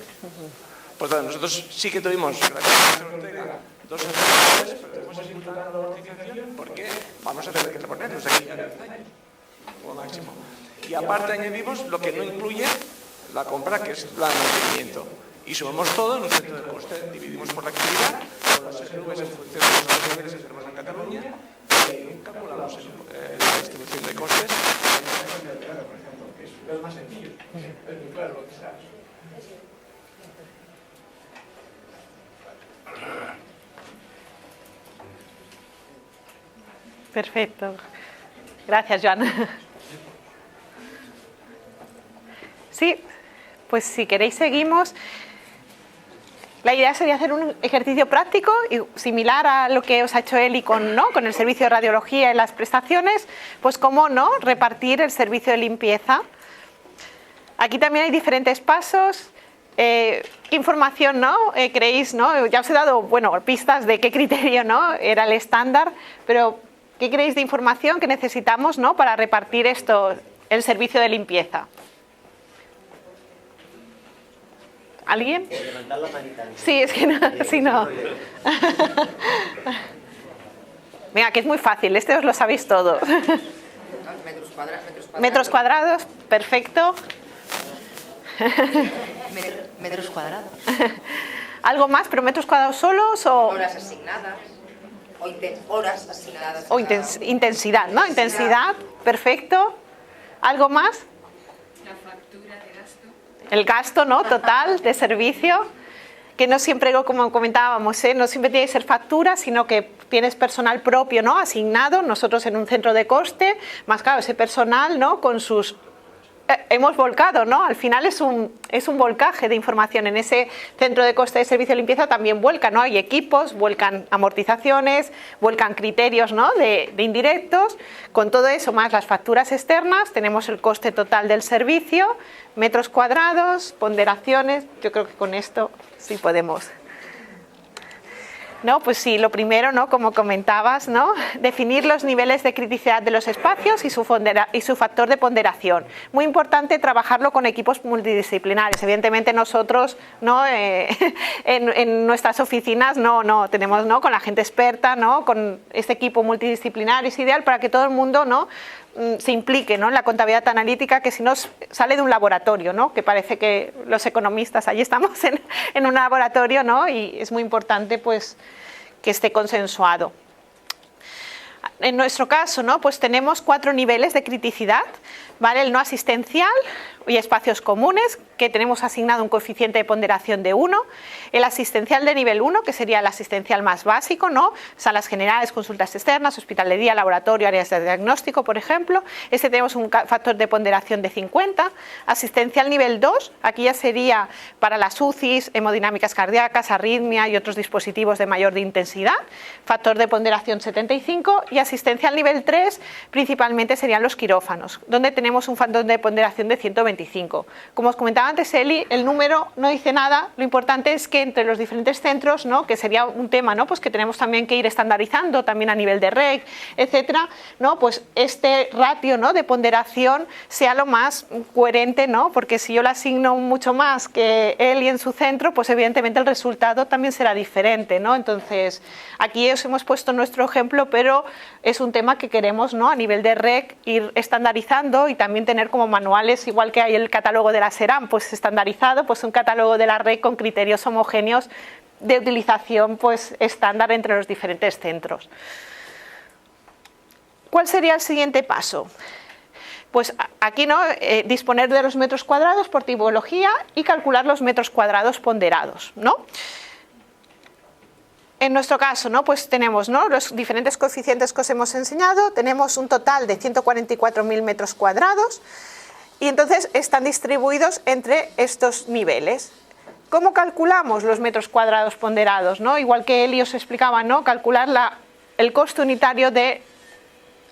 Por tanto, nosotros sí que tuvimos, gracias a Amancio Ortega, 2 aceleradores, pero estamos imputando la amortización porque vamos a tener que reponerlos de aquí a 10 años, como máximo. Y aparte añadimos lo que no incluye la compra, que es el mantenimiento. Y sumamos todo en un centro de coste, dividimos por la actividad, por las SLVs en función de los niveles que tenemos en Cataluña, y calculamos la distribución de costes. Es más sencillo, es muy claro lo que está. Perfecto. Gracias, Joan. Sí, pues si queréis seguimos. La idea sería hacer un ejercicio práctico y similar a lo que os ha hecho Eli con el servicio de radiología y las prestaciones, pues cómo no repartir el servicio de limpieza. Aquí también hay diferentes pasos. ¿Qué información creéis? Ya os he dado pistas de qué criterio era el estándar, pero ¿qué creéis de información que necesitamos para repartir el servicio de limpieza? ¿Alguien? Levantar la manita. Sí, es que no, si no. Venga, que es muy fácil, os lo sabéis todo. Metros cuadrados, perfecto. Metros cuadrados. ¿Algo más, pero metros cuadrados solos o...? Horas asignadas. Horas asignadas. O intensidad, ¿no? Intensidad, perfecto. ¿Algo más? La factura de gasto. El gasto, ¿no? Total de servicio, que no siempre, como comentábamos, no siempre tiene que ser factura, sino que tienes personal propio, ¿no? Asignado, nosotros en un centro de coste, más claro, ese personal, ¿no? Con sus... hemos volcado, ¿no? Al final es un volcaje de información. En ese centro de coste de servicio de limpieza también vuelcan, ¿no? Hay equipos, vuelcan amortizaciones, vuelcan criterios, ¿no? de indirectos. Con todo eso, más las facturas externas, tenemos el coste total del servicio, metros cuadrados, ponderaciones. Yo creo que con esto sí podemos... ¿No? Pues sí, lo primero, ¿no? Como comentabas, ¿no? Definir los niveles de criticidad de los espacios y su factor de ponderación. Muy importante trabajarlo con equipos multidisciplinares. Evidentemente nosotros, ¿no? En nuestras oficinas no tenemos, ¿no? Con la gente experta, ¿no? Con este equipo multidisciplinario es ideal para que todo el mundo, ¿no? Se implique, ¿no? En la contabilidad analítica, que si no sale de un laboratorio, ¿no? Que parece que los economistas allí estamos en un laboratorio, ¿no? Y es muy importante pues que esté consensuado. En nuestro caso, ¿no? Pues tenemos 4 niveles de criticidad, ¿vale? El no asistencial y espacios comunes, que tenemos asignado un coeficiente de ponderación de 1, el asistencial de nivel 1, que sería el asistencial más básico, ¿no? Salas generales, consultas externas, hospital de día, laboratorio, áreas de diagnóstico, por ejemplo. Este tenemos un factor de ponderación de 50. Asistencial nivel 2, aquí ya sería para las UCIs, hemodinámicas cardíacas, arritmia y otros dispositivos de mayor intensidad, factor de ponderación 75. Y asistencial nivel 3, principalmente serían los quirófanos, donde tenemos un factor de ponderación de 125. Como os comentaba antes Eli, el número no dice nada, lo importante es que entre los diferentes centros, ¿no? Que sería un tema, ¿no? Pues que tenemos también que ir estandarizando también a nivel de REC, etcétera, ¿no? Pues este ratio, ¿no? De ponderación sea lo más coherente, ¿no? Porque si yo le asigno mucho más que Eli en su centro, pues evidentemente el resultado también será diferente, ¿no? Entonces, aquí os hemos puesto nuestro ejemplo, pero es un tema que queremos, ¿no? A nivel de REC ir estandarizando y también tener como manuales, igual que hay el catálogo de la SERAM pues estandarizado, pues un catálogo de la REC con criterios homogéneos de utilización pues estándar entre los diferentes centros. ¿Cuál sería el siguiente paso? Pues aquí, ¿no? Disponer de los metros cuadrados por tipología y calcular los metros cuadrados ponderados, ¿no? En nuestro caso, ¿no? Pues tenemos, ¿no? Los diferentes coeficientes que os hemos enseñado, tenemos un total de 144.000 metros cuadrados y entonces están distribuidos entre estos niveles. ¿Cómo calculamos los metros cuadrados ponderados, ¿no? Igual que Eli os explicaba, ¿no? Calcular el coste unitario de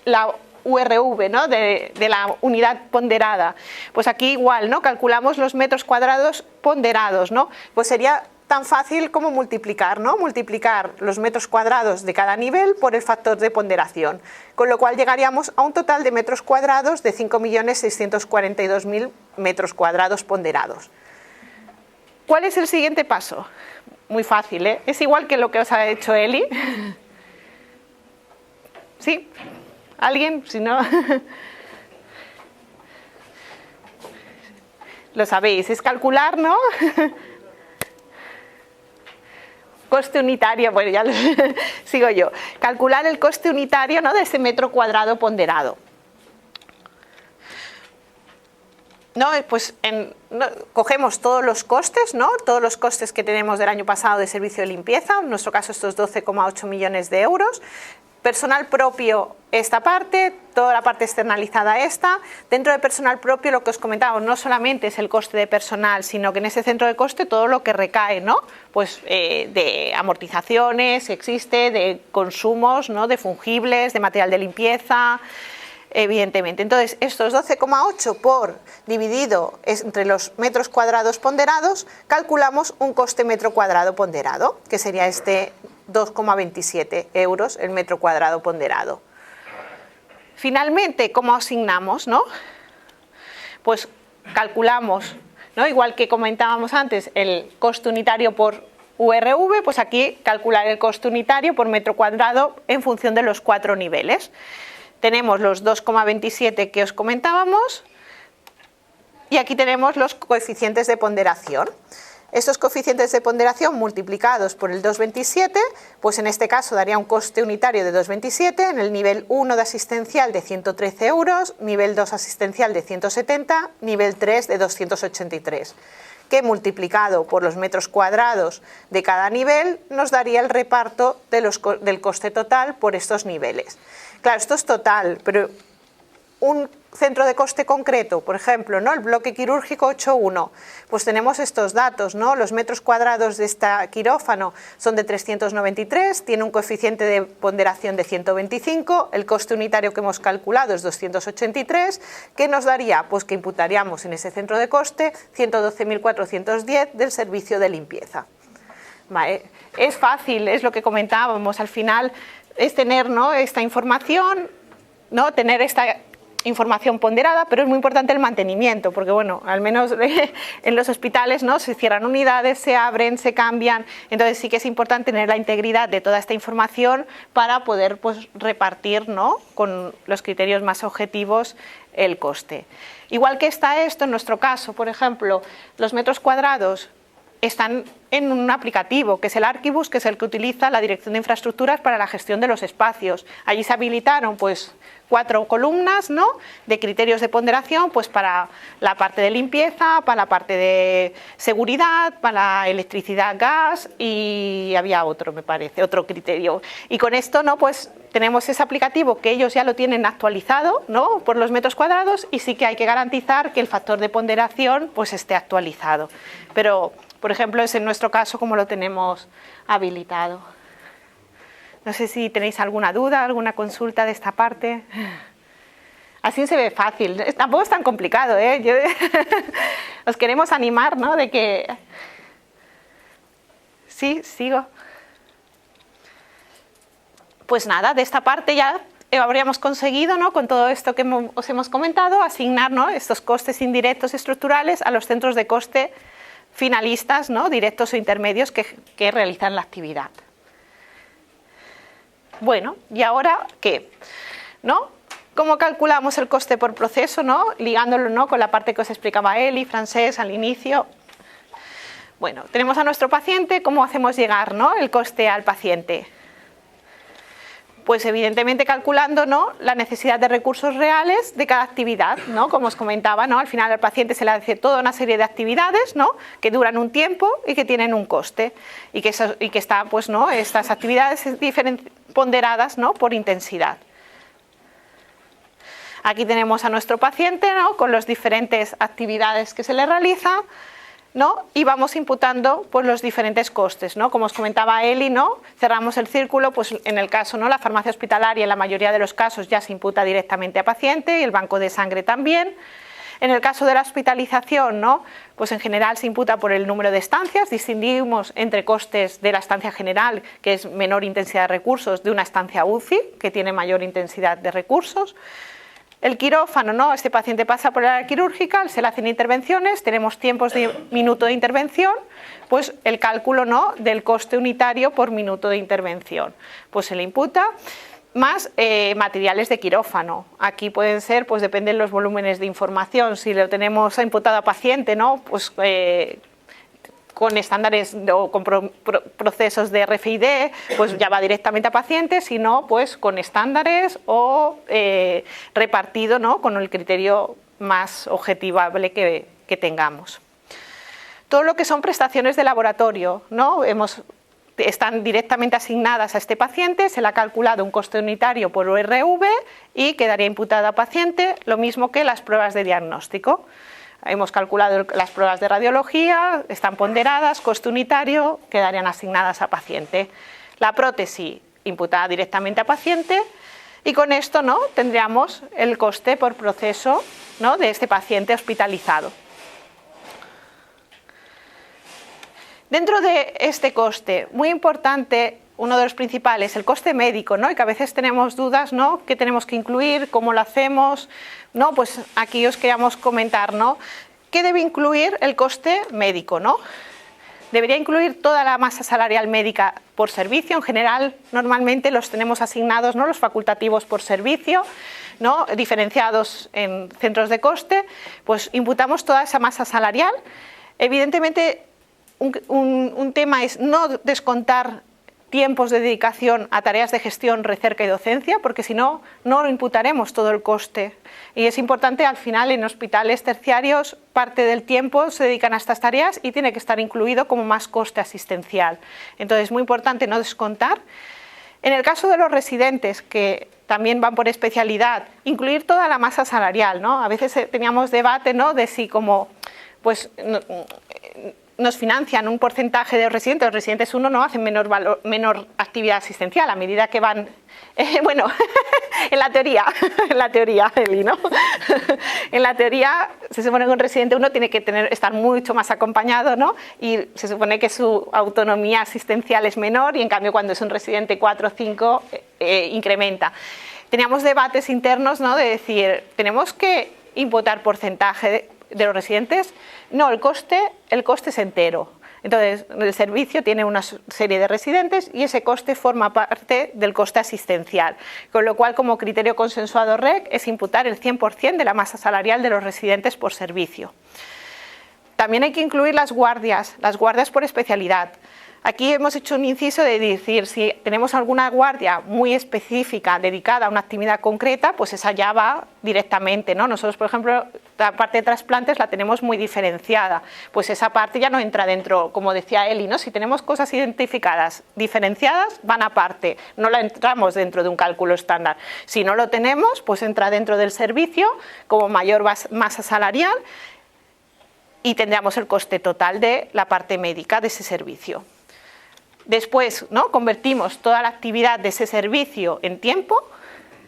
la URV, ¿no? de la unidad ponderada. Pues aquí igual, ¿no? Calculamos los metros cuadrados ponderados, ¿no? Pues sería tan fácil como multiplicar, ¿no? Multiplicar los metros cuadrados de cada nivel por el factor de ponderación, con lo cual llegaríamos a un total de metros cuadrados de 5.642.000 metros cuadrados ponderados. ¿Cuál es el siguiente paso? Muy fácil, ¿eh? Es igual que lo que os ha hecho Eli. ¿Sí? ¿Alguien? Si no... Lo sabéis, es calcular, ¿no? Coste unitario, bueno, ya lo sigo yo. Calcular el coste unitario, ¿no? De ese metro cuadrado ponderado. ¿No? Pues cogemos todos los costes, ¿no? Todos los costes que tenemos del año pasado de servicio de limpieza, en nuestro caso estos 12,8 millones de euros. Personal propio esta parte, toda la parte externalizada esta. Dentro de personal propio lo que os comentábamos no solamente es el coste de personal, sino que en ese centro de coste todo lo que recae, ¿no? Pues de amortizaciones existe, de consumos, ¿no? De fungibles, de material de limpieza, evidentemente. Entonces, estos 12,8 por dividido entre los metros cuadrados ponderados, calculamos un coste metro cuadrado ponderado, que sería este 2,27 euros el metro cuadrado ponderado. Finalmente, ¿cómo asignamos, no? Pues calculamos, ¿no? Igual que comentábamos antes, el coste unitario por URV, pues aquí calcular el coste unitario por metro cuadrado en función de los 4 niveles. Tenemos los 2,27 que os comentábamos y aquí tenemos los coeficientes de ponderación. Estos coeficientes de ponderación multiplicados por el 2,27, pues en este caso daría un coste unitario de 2,27, en el nivel 1 de asistencial de 113 euros, nivel 2 asistencial de 170, nivel 3 de 283, que multiplicado por los metros cuadrados de cada nivel nos daría el reparto del coste total por estos niveles. Claro, esto es total, pero un centro de coste concreto, por ejemplo, ¿no? El bloque quirúrgico 8.1, pues tenemos estos datos, ¿no? Los metros cuadrados de este quirófano son de 393, tiene un coeficiente de ponderación de 125, el coste unitario que hemos calculado es 283, que nos daría, pues que imputaríamos en ese centro de coste 112.410 del servicio de limpieza. Vale. Es fácil, es lo que comentábamos, al final es tener, ¿no? Esta información, ¿no? Tener esta información ponderada, pero es muy importante el mantenimiento, porque bueno, al menos en los hospitales, ¿no? Se cierran unidades, se abren, se cambian, entonces sí que es importante tener la integridad de toda esta información para poder, pues, repartir, ¿no? Con los criterios más objetivos el coste. Igual que está esto, en nuestro caso, por ejemplo, los metros cuadrados están en un aplicativo, que es el Archibus, que es el que utiliza la Dirección de Infraestructuras para la gestión de los espacios. Allí se habilitaron, pues, 4 columnas, ¿no? De criterios de ponderación, pues para la parte de limpieza, para la parte de seguridad, para la electricidad, gas, y había otro, me parece, otro criterio. Y con esto, ¿no? Pues tenemos ese aplicativo que ellos ya lo tienen actualizado, ¿no? Por los metros cuadrados, y sí que hay que garantizar que el factor de ponderación, pues, esté actualizado. Pero, por ejemplo, es en nuestro caso como lo tenemos habilitado. No sé si tenéis alguna duda, alguna consulta de esta parte. Así se ve fácil, tampoco es tan complicado, ¿eh? Os queremos animar, ¿no? De que... Sí, sigo. Pues nada, de esta parte ya habríamos conseguido, ¿no? Con todo esto que os hemos comentado, asignar, ¿no? Estos costes indirectos estructurales a los centros de coste finalistas, ¿no? Directos o intermedios que realizan la actividad. Bueno, ¿y ahora qué? ¿No? ¿Cómo calculamos el coste por proceso, ¿no? Ligándolo, ¿no? Con la parte que os explicaba Eli, Francés, al inicio. Bueno, tenemos a nuestro paciente, ¿cómo hacemos llegar, ¿no? El coste al paciente? Pues evidentemente calculando, ¿no? La necesidad de recursos reales de cada actividad, ¿no? Como os comentaba, ¿no? Al final al paciente se le hace toda una serie de actividades, ¿no? Que duran un tiempo y que tienen un coste y que están, pues, ¿no? Estas actividades ponderadas, ¿no? Por intensidad. Aquí tenemos a nuestro paciente, ¿no? Con las diferentes actividades que se le realizan, ¿no? Y vamos imputando, pues, los diferentes costes, ¿no? Como os comentaba Eli, ¿no? Cerramos el círculo, pues en el caso, ¿no? La farmacia hospitalaria en la mayoría de los casos ya se imputa directamente a paciente y el banco de sangre también. En el caso de la hospitalización, ¿no? Pues en general se imputa por el número de estancias, distinguimos entre costes de la estancia general, que es menor intensidad de recursos, de una estancia UCI, que tiene mayor intensidad de recursos. El quirófano, ¿no? Este paciente pasa por la área quirúrgica, se le hacen intervenciones, tenemos tiempos de minuto de intervención, pues el cálculo, ¿no? Del coste unitario por minuto de intervención, pues se le imputa, más materiales de quirófano. Aquí pueden ser, pues dependen los volúmenes de información, si lo tenemos imputado a paciente, ¿no? Pues con estándares o con procesos de RFID, pues ya va directamente a pacientes, si no, pues con estándares o repartido, ¿no? Con el criterio más objetivable que tengamos. Todo lo que son prestaciones de laboratorio, ¿no? Hemos están directamente asignadas a este paciente, se le ha calculado un coste unitario por URV y quedaría imputada a paciente, lo mismo que las pruebas de diagnóstico. Hemos calculado las pruebas de radiología, están ponderadas, coste unitario, quedarían asignadas a paciente. La prótesis imputada directamente a paciente y con esto, ¿no?, tendríamos el coste por proceso, ¿no?, de este paciente hospitalizado. Dentro de este coste, muy importante, uno de los principales, el coste médico, ¿no?, y que a veces tenemos dudas, ¿no?, qué tenemos que incluir, cómo lo hacemos, ¿no? Pues aquí os queríamos comentar, ¿no?, qué debe incluir el coste médico, ¿no? Debería incluir toda la masa salarial médica por servicio. En general, normalmente los tenemos asignados, ¿no?, los facultativos por servicio, ¿no?, diferenciados en centros de coste, pues imputamos toda esa masa salarial. Evidentemente, un tema es no descontar tiempos de dedicación a tareas de gestión, recerca y docencia, porque si no, no imputaremos todo el coste. Y es importante, al final, en hospitales terciarios, parte del tiempo se dedican a estas tareas y tiene que estar incluido como más coste asistencial. Entonces, es muy importante no descontar. En el caso de los residentes, que también van por especialidad, incluir toda la masa salarial, ¿no? A veces teníamos debate, ¿no?, de si como, pues, nos financian un porcentaje de los residentes 1 no hacen menor actividad asistencial a medida que van, bueno, en la teoría, Eli, ¿no? En la teoría se supone que un residente 1 tiene que estar mucho más acompañado, ¿no? Y se supone que su autonomía asistencial es menor y en cambio cuando es un residente 4 o 5 incrementa. Teníamos debates internos, ¿no?, de decir, tenemos que imputar porcentaje de los residentes. No, el coste es entero. Entonces, el servicio tiene una serie de residentes y ese coste forma parte del coste asistencial. Con lo cual, como criterio consensuado REC, es imputar el 100% de la masa salarial de los residentes por servicio. También hay que incluir las guardias por especialidad. Aquí hemos hecho un inciso de decir, si tenemos alguna guardia muy específica dedicada a una actividad concreta, pues esa ya va directamente, ¿no? Nosotros, por ejemplo, la parte de trasplantes la tenemos muy diferenciada, pues esa parte ya no entra dentro, como decía Eli, ¿no? Si tenemos cosas identificadas, diferenciadas, van aparte, no la entramos dentro de un cálculo estándar. Si no lo tenemos, pues entra dentro del servicio como mayor masa salarial y tendríamos el coste total de la parte médica de ese servicio. Después, ¿no?, convertimos toda la actividad de ese servicio en tiempo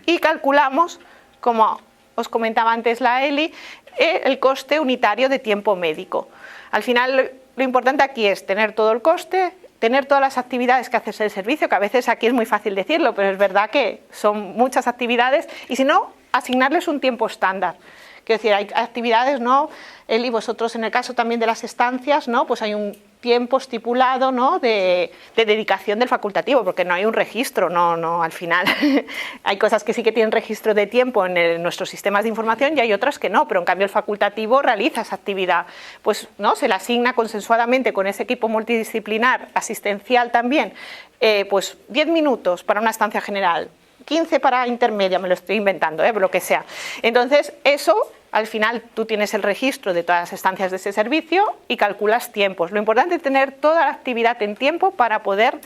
y calculamos, como os comentaba antes la Eli, el coste unitario de tiempo médico. Al final, lo importante aquí es tener todo el coste, tener todas las actividades que hace el servicio, que a veces aquí es muy fácil decirlo, pero es verdad que son muchas actividades, y si no, asignarles un tiempo estándar. Quiero decir, hay actividades, ¿no?, Eli, vosotros en el caso también de las estancias, ¿no?, pues hay un tiempo estipulado, ¿no?, de dedicación del facultativo, porque no hay un registro, no, al final hay cosas que sí que tienen registro de tiempo en nuestros sistemas de información y hay otras que no, pero en cambio el facultativo realiza esa actividad, pues, ¿no?, se la asigna consensuadamente con ese equipo multidisciplinar, asistencial también, pues 10 minutos para una estancia general, 15 para intermedia, me lo estoy inventando, lo que sea. Entonces, eso, al final, tú tienes el registro de todas las estancias de ese servicio y calculas tiempos. Lo importante es tener toda la actividad en tiempo para poder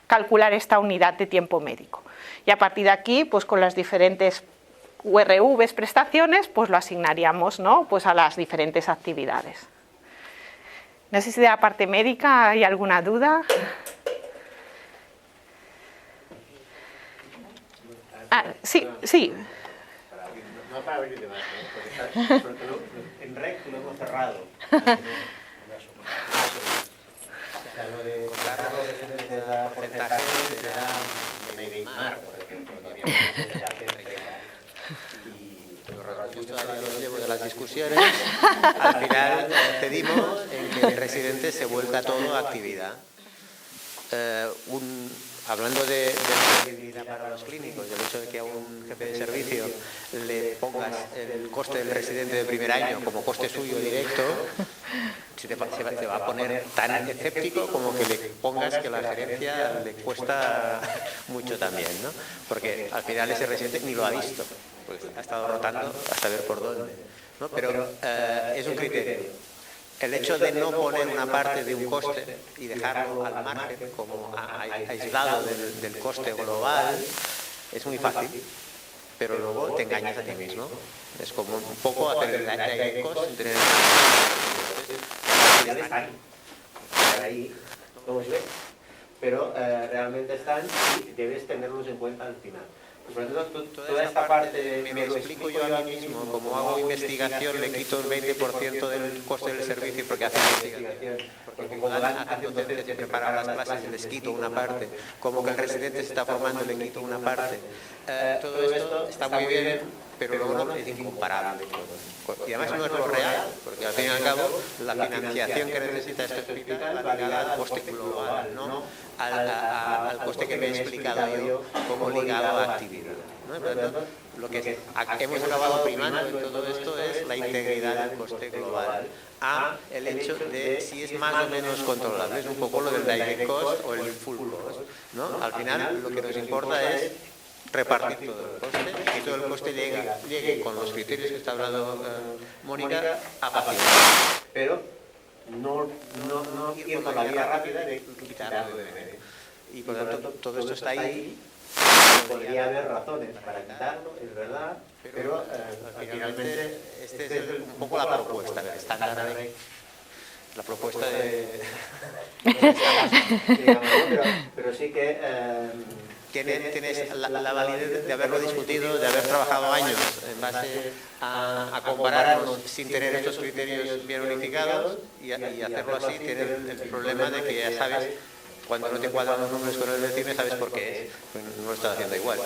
calcular esta unidad de tiempo médico. Y a partir de aquí, pues con las diferentes URVs, prestaciones, pues lo asignaríamos, ¿no?, pues a las diferentes actividades. No sé si de la parte médica hay alguna duda. Sí. No para abrir debate, porque en REC lo hemos cerrado. Lo de porcentaje de Neymar, por ejemplo, de las discusiones, al final cedimos en que el residente se vuelca todo a actividad. Hablando de accesibilidad para los clínicos, del hecho de que a un jefe de servicio le pongas el coste del residente de primer año como coste suyo directo, se va a poner tan escéptico como que le pongas que la gerencia le cuesta mucho también, ¿no? Porque al final ese residente ni lo ha visto, pues ha estado rotando a saber por dónde, ¿no? Pero es un criterio. el hecho de no poner una parte de un coste y dejarlo al margen, como aislado del coste global, es muy fácil, pero luego te engañas a ti mismo. Es como un poco hacer el direct cost sin tener... Están ahí, ¿cómo se ve? Pero realmente están y debes tenerlos en cuenta al final. Por lo tanto, toda esta parte me lo explico yo a mí mismo, como hago investigación le quito el 20% del coste del servicio porque hace investigación, porque como hace docencia se preparan las clases les quito una parte, como que el residente se está formando le quito una parte. Todo esto está muy bien, pero luego es incomparable. Y además no es lo real, porque al fin y al cabo la financiación que necesita este hospital va ligada al coste global, no al coste que me he explicado yo como ligado a actividad. ¿No? Por lo tanto, lo que hemos acabado primando en todo esto es la integridad del coste global a el hecho de si es más o menos controlable. Es un poco lo del direct cost o el full cost, ¿no? Al final lo que nos importa es repartir todo el coste y que todo el coste llegue con los criterios que está hablando Mónica a pacientes. Pero no ir por la vía rápida de quitarlo de medio. Y por lo tanto todo esto está ahí. Podría haber razones para quitarlo, es verdad, pero finalmente esta es un poco la propuesta del estándar, la propuesta de pero sí que tienes la validez de haberlo discutido, de haber trabajado años en base a compararnos sin tener estos criterios bien unificados y hacerlo así, tener el problema de que ya sabes, cuando no te cuadran los números con el del CIME, sabes por qué es, pues no lo estás haciendo igual.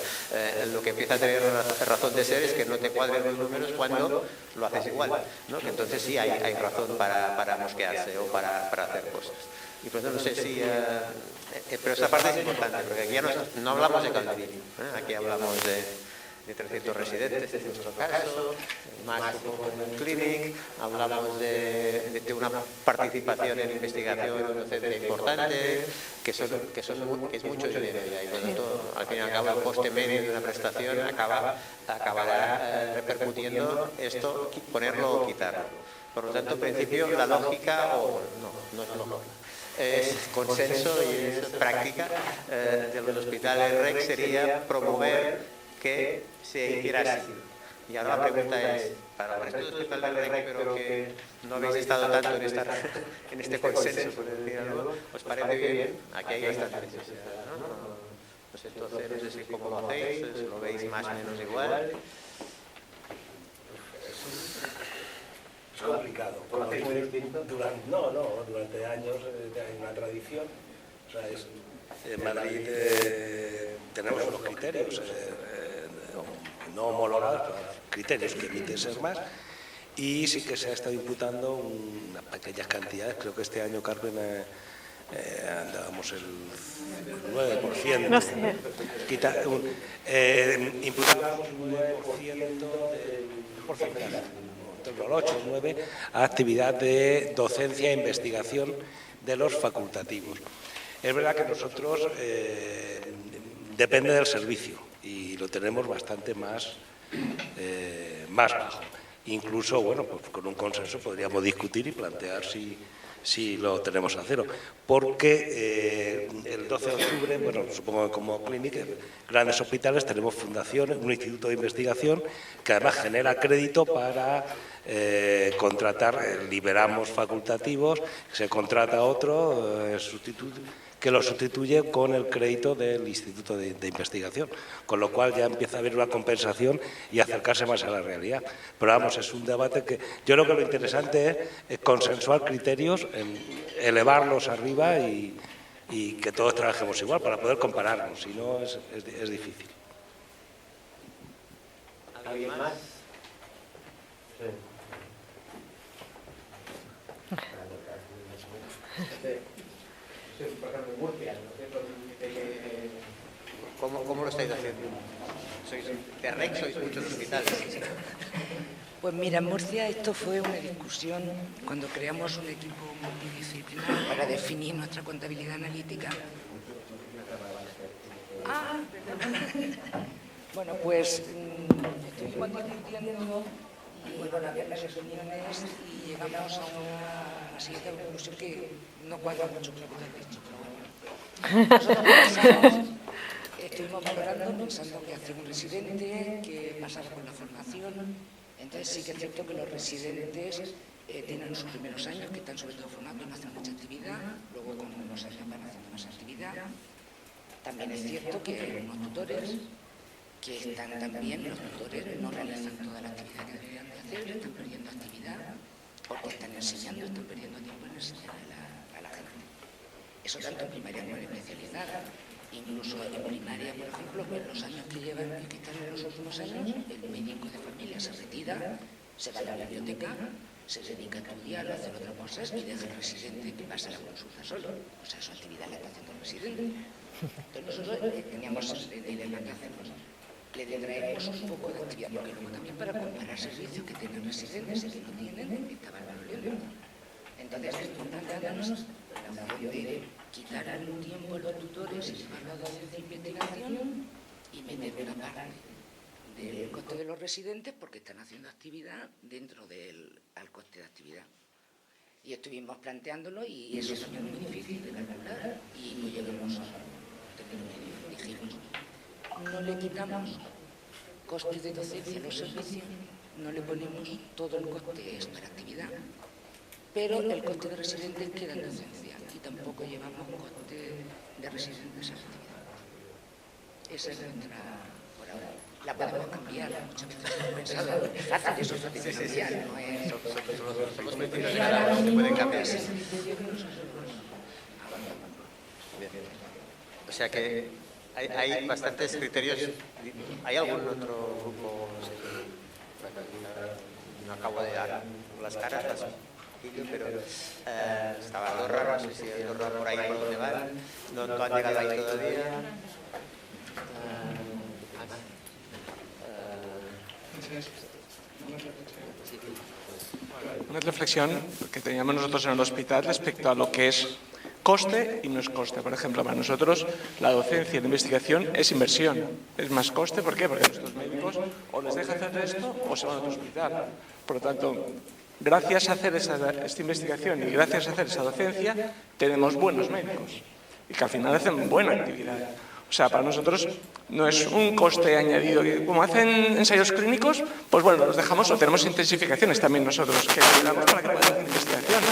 Lo que empieza a tener razón de ser es que no te cuadren los números cuando lo haces igual, ¿no? Que entonces sí hay razón para mosquearse o para hacer cosas. Y por eso no sé si... pero esa parte es importante, porque aquí ya no hablamos de Calderini, aquí hablamos de 300 residentes en nuestro caso, más un poco en el clinic, hablamos de una participación en investigación docente importante, que es mucho dinero ya, y por lo tanto, al fin y al cabo, el coste medio de una prestación acabará repercutiendo esto, ponerlo o quitarlo. Por lo tanto, en principio, la lógica, no es lógica, es consenso y es práctica de los hospitales REC sería promover que se hiciera así. Y ahora la pregunta es, para los hospitales del REC, pero que no habéis estado tanto en este consenso, por decir algo, ¿os parece bien? Aquí hay bastante necesidad, ¿no? Pues entonces, no sé si cómo lo hacéis, lo veis más o menos igual. Es complicado. ¿Lo hacéis muy distinto? Durante años hay una tradición. O sea, en Madrid tenemos unos criterios no homologados, criterios que emiten ser más, y sí que se ha estado imputando unas pequeñas cantidades. Creo que este año, Carmen, andábamos el 9%. No sé. Imputábamos un 9% del porcentaje, el 8 o 9, a actividad de docencia e investigación de los facultativos. Es verdad que nosotros depende del servicio y lo tenemos bastante más bajo. Incluso, bueno, pues con un consenso podríamos discutir y plantear si lo tenemos a cero. Porque el 12 de octubre, bueno, supongo que como clínica, grandes hospitales, tenemos fundaciones, un instituto de investigación que además genera crédito para contratar, liberamos facultativos, se contrata otro que lo sustituye con el crédito del Instituto de Investigación, con lo cual ya empieza a haber una compensación y acercarse más a la realidad. Pero vamos, es un debate que yo creo que lo interesante es consensuar criterios, elevarlos arriba y que todos trabajemos igual para poder compararnos, si no es difícil. ¿Alguien más? Por ejemplo, en Murcia, ¿cómo lo estáis haciendo? ¿De REC sois muchos hospitales? Pues mira, en Murcia esto fue una discusión cuando creamos un equipo multidisciplinar para definir nuestra contabilidad analítica. Bueno, pues estuvimos discutiendo y bueno, había varias reuniones y llegamos a una así es la conclusión que no cuadra mucho con lo que te has dicho, pero bueno. Nosotros estuvimos valorando, pensando que hacer un residente, que pasara con la formación. Entonces sí que es cierto que los residentes tienen sus primeros años, que están sobre todo formados, no hacen mucha actividad, luego con unos años van haciendo más actividad. También es cierto que hay unos tutores que están también, los tutores no realizan toda la actividad que deberían de hacer, están perdiendo actividad porque están enseñando, están perdiendo tiempo en enseñar a la gente. Eso tanto en primaria como en especializada. Incluso en primaria, por ejemplo, en los años que llevan, que están en los últimos años, el médico de familia se retira, se va a la biblioteca, se dedica a estudiar, a hacer otras cosas y deja al residente que pasa la consulta solo. O sea, su actividad la está haciendo el residente. Entonces nosotros teníamos el dilema que hacemos. Le detraemos un poco de actividad, porque luego también para comparar servicios que tienen residentes y que no tienen, estaba el problema. Entonces, estamos planteándonos la opción de quitar algún tiempo a los tutores y llevarlo a docencia de investigación y meter una parte del coste de los residentes porque están haciendo actividad dentro del coste de actividad. Y estuvimos planteándolo y eso también es muy difícil de calcular y no llegamos a término medio. Dijimos, no le quitamos costes de docencia a los servicios, no le ponemos todo el coste para actividad, pero el coste de residentes queda en docencia y tampoco llevamos coste de residentes a actividad. Esa es nuestra, por ahora. La podemos cambiar, muchas veces hemos pensado, es fácil, eso es fácil de cambiar, no es... Son los medios que se pueden cambiar. O sea que hay bastantes criterios. ¿Hay algún otro grupo? No acabo de dar las caras, pero estaba Andorra, no sé si Andorra por ahí por donde van, no han llegado ahí todavía. Una reflexión que teníamos nosotros en el hospital respecto a lo que es coste y no es coste. Por ejemplo, para nosotros la docencia y la investigación es inversión. Es más coste, ¿por qué? Porque nuestros médicos o les dejan hacer esto o se van a otro hospital. Por lo tanto, gracias a hacer esta investigación y gracias a hacer esa docencia, tenemos buenos médicos y que al final hacen buena actividad. O sea, para nosotros no es un coste añadido. Como hacen ensayos clínicos, pues bueno, los dejamos o tenemos intensificaciones también nosotros, que ayudamos para que puedan hacer investigación.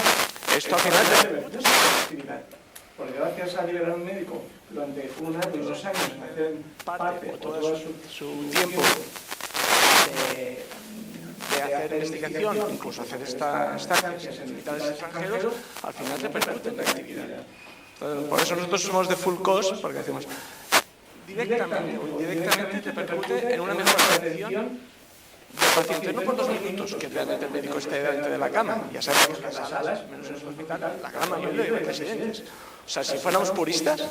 Esto al final es actividad. Porque gracias a liberar a un médico durante un año, 2 años, en hacer parte o todo su tiempo de hacer investigación, incluso hacer estancias en hospitales extranjeros, al final repercute en la actividad. Entonces, por eso nosotros somos de full cost, porque decimos directamente o indirectamente repercute en una mejor atención del paciente, no por 2 minutos que realmente el médico esté delante de la cama. Ya sabes que en las salas, menos en el hospital, la gran mayoría de residentes. O sea, si fuéramos puristas,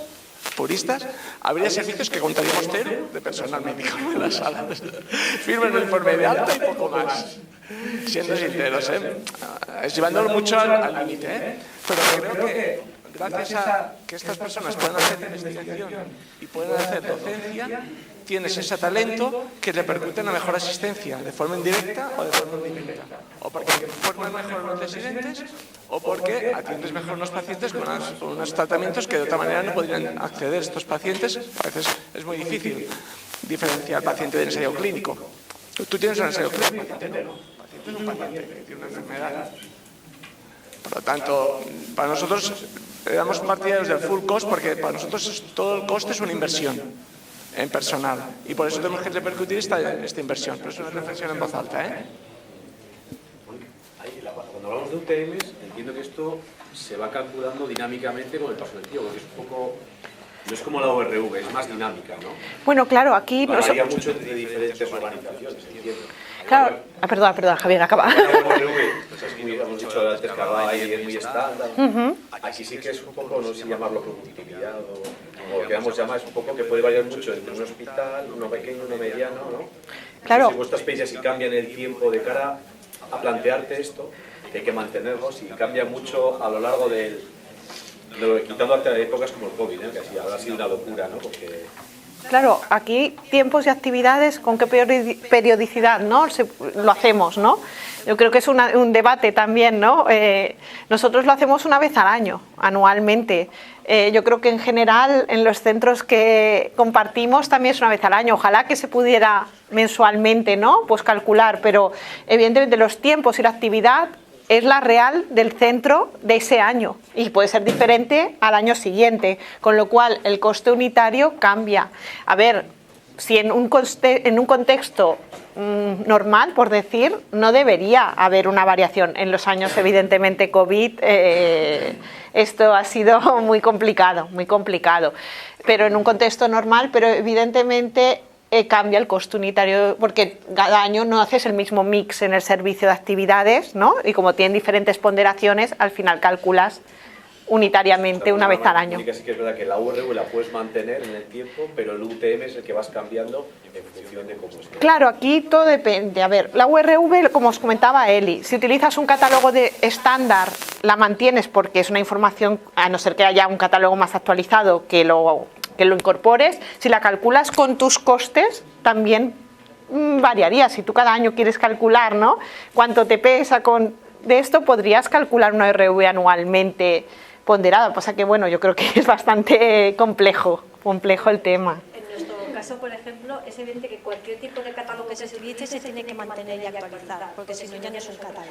habría servicios que contaríamos 0 de personal médico en las salas. Firmen un informe de alta y poco más. Siendo sinceros, es llevándolo mucho al límite, pero creo que gracias a que estas personas puedan hacer investigación y puedan hacer docencia, tienes ese talento que repercute en la mejor asistencia, de forma indirecta o de forma indirecta. O porque forman mejor los residentes, o porque atiendes mejor a los pacientes con unos tratamientos que de otra manera no podrían acceder estos pacientes. A veces es muy difícil diferenciar al paciente del ensayo clínico. Tú tienes un ensayo clínico, el paciente no. El paciente es un paciente que tiene una enfermedad. Por lo tanto, para nosotros éramos partidarios del full cost porque para nosotros todo el coste es una inversión en personal y por eso tenemos que repercutir esta inversión. Pero es una reflexión en voz alta. Cuando hablamos de UTMs, entiendo que esto se va calculando dinámicamente con el paso del tiempo, porque es un poco... No es como la ORV, es más dinámica, ¿no? Bueno, claro, aquí... Varía mucho entre diferentes organizaciones, entiendo. Claro, perdón, Javier, acaba. Pues es que hemos dicho antes que ahí es muy estándar. Aquí sí que es un poco, no sé si llamarlo productividad o lo que vamos a llamar, es un poco que puede variar mucho entre un hospital, uno pequeño, uno mediano, ¿no? Claro. Si vuestras experiencias si cambian el tiempo de cara a plantearte esto, que hay que mantenerlos y cambia mucho a lo largo quitando hasta épocas como el COVID, que así habrá sido una locura, ¿no? Porque Claro, aquí tiempos y actividades, ¿con qué periodicidad, no? Lo hacemos, ¿no? Yo creo que es un debate también, ¿no? Nosotros lo hacemos una vez al año, anualmente. Yo creo que en general en los centros que compartimos también es una vez al año. Ojalá que se pudiera mensualmente, ¿no? Pues calcular, pero evidentemente los tiempos y la actividad es la real del centro de ese año y puede ser diferente al año siguiente, con lo cual el coste unitario cambia. A ver, si en un contexto normal, por decir, no debería haber una variación. En los años, evidentemente, COVID, esto ha sido muy complicado, pero en un contexto normal, pero evidentemente cambia el coste unitario, porque cada año no haces el mismo mix en el servicio de actividades, ¿no? Y como tienen diferentes ponderaciones, al final calculas unitariamente una vez al año. Sí que es verdad que la URV la puedes mantener en el tiempo, pero el UTM es el que vas cambiando en función de cómo esté. Claro, aquí todo depende. A ver, la URV, como os comentaba Eli, si utilizas un catálogo de estándar, la mantienes porque es una información, a no ser que haya un catálogo más actualizado que lo incorpores. Si la calculas con tus costes, también variaría. Si tú cada año quieres calcular, ¿no?, cuánto te pesa de esto, podrías calcular una URV anualmente ponderada. Pasa que, bueno, yo creo que es bastante complejo el tema. En nuestro caso, por ejemplo, es evidente que cualquier tipo de catálogo que se utilice se tiene que mantener y actualizar, porque si no ya no es un catálogo,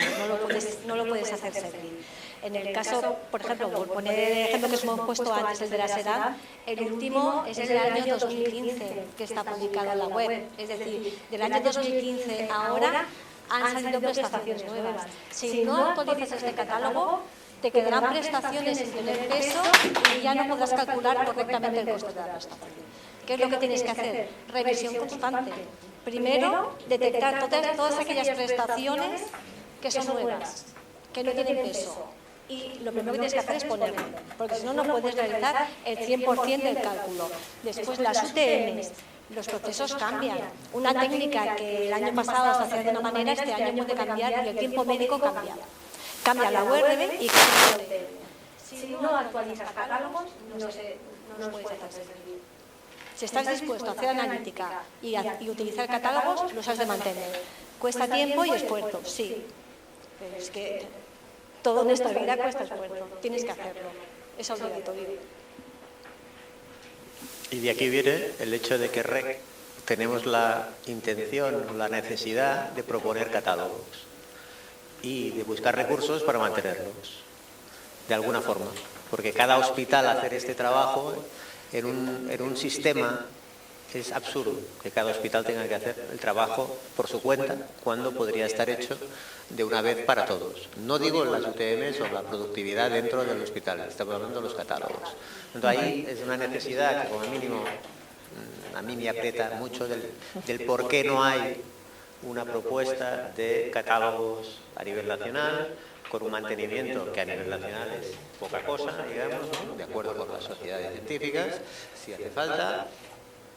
no lo puedes hacer servir. En el caso, por ejemplo, por poner el ejemplo que os hemos puesto antes, el de la SEDAD, el último es el año 2015 que está publicado en la web. Es decir, del año 2015 a ahora han salido prestaciones nuevas. Si no actualizas este catálogo, te quedarán prestaciones sin tener peso y ya no podrás calcular correctamente el coste de la prestación. ¿Qué es lo que tienes que hacer? Revisión constante. Primero, detectar todas aquellas prestaciones que son nuevas, que no tienen peso. Y lo primero que tienes que hacer es ponerlo, porque si no, no puedes realizar el 100% del cálculo. Después, las UTMs. Los procesos cambian. Una técnica que el año pasado se hacía de una manera, este año puede cambiar y el tiempo médico cambia. Cambia la URV y cambia la UTM. Si no actualizas catálogos, no los puedes hacer servir. Si estás dispuesto a hacer analítica y utilizar catálogos, los has de mantener. Cuesta tiempo y esfuerzo, sí. Pero es que todo en esta vida cuesta esfuerzo. Tienes que hacerlo. Es obligatorio. Y de aquí viene el hecho de que REC tenemos la intención, la necesidad de proponer catálogos y de buscar recursos para mantenerlos, de alguna forma. Porque cada hospital hacer este trabajo en un sistema es absurdo, que cada hospital tenga que hacer el trabajo por su cuenta, cuando podría estar hecho de una vez para todos. No digo las UTMs o la productividad dentro del hospital, estamos hablando de los catálogos. Entonces ahí es una necesidad que como mínimo a mí me aprieta mucho del por qué no hay una propuesta de catálogos a nivel nacional, con un mantenimiento que a nivel nacional es poca cosa, digamos, ¿no?, de acuerdo con las sociedades científicas, si hace falta,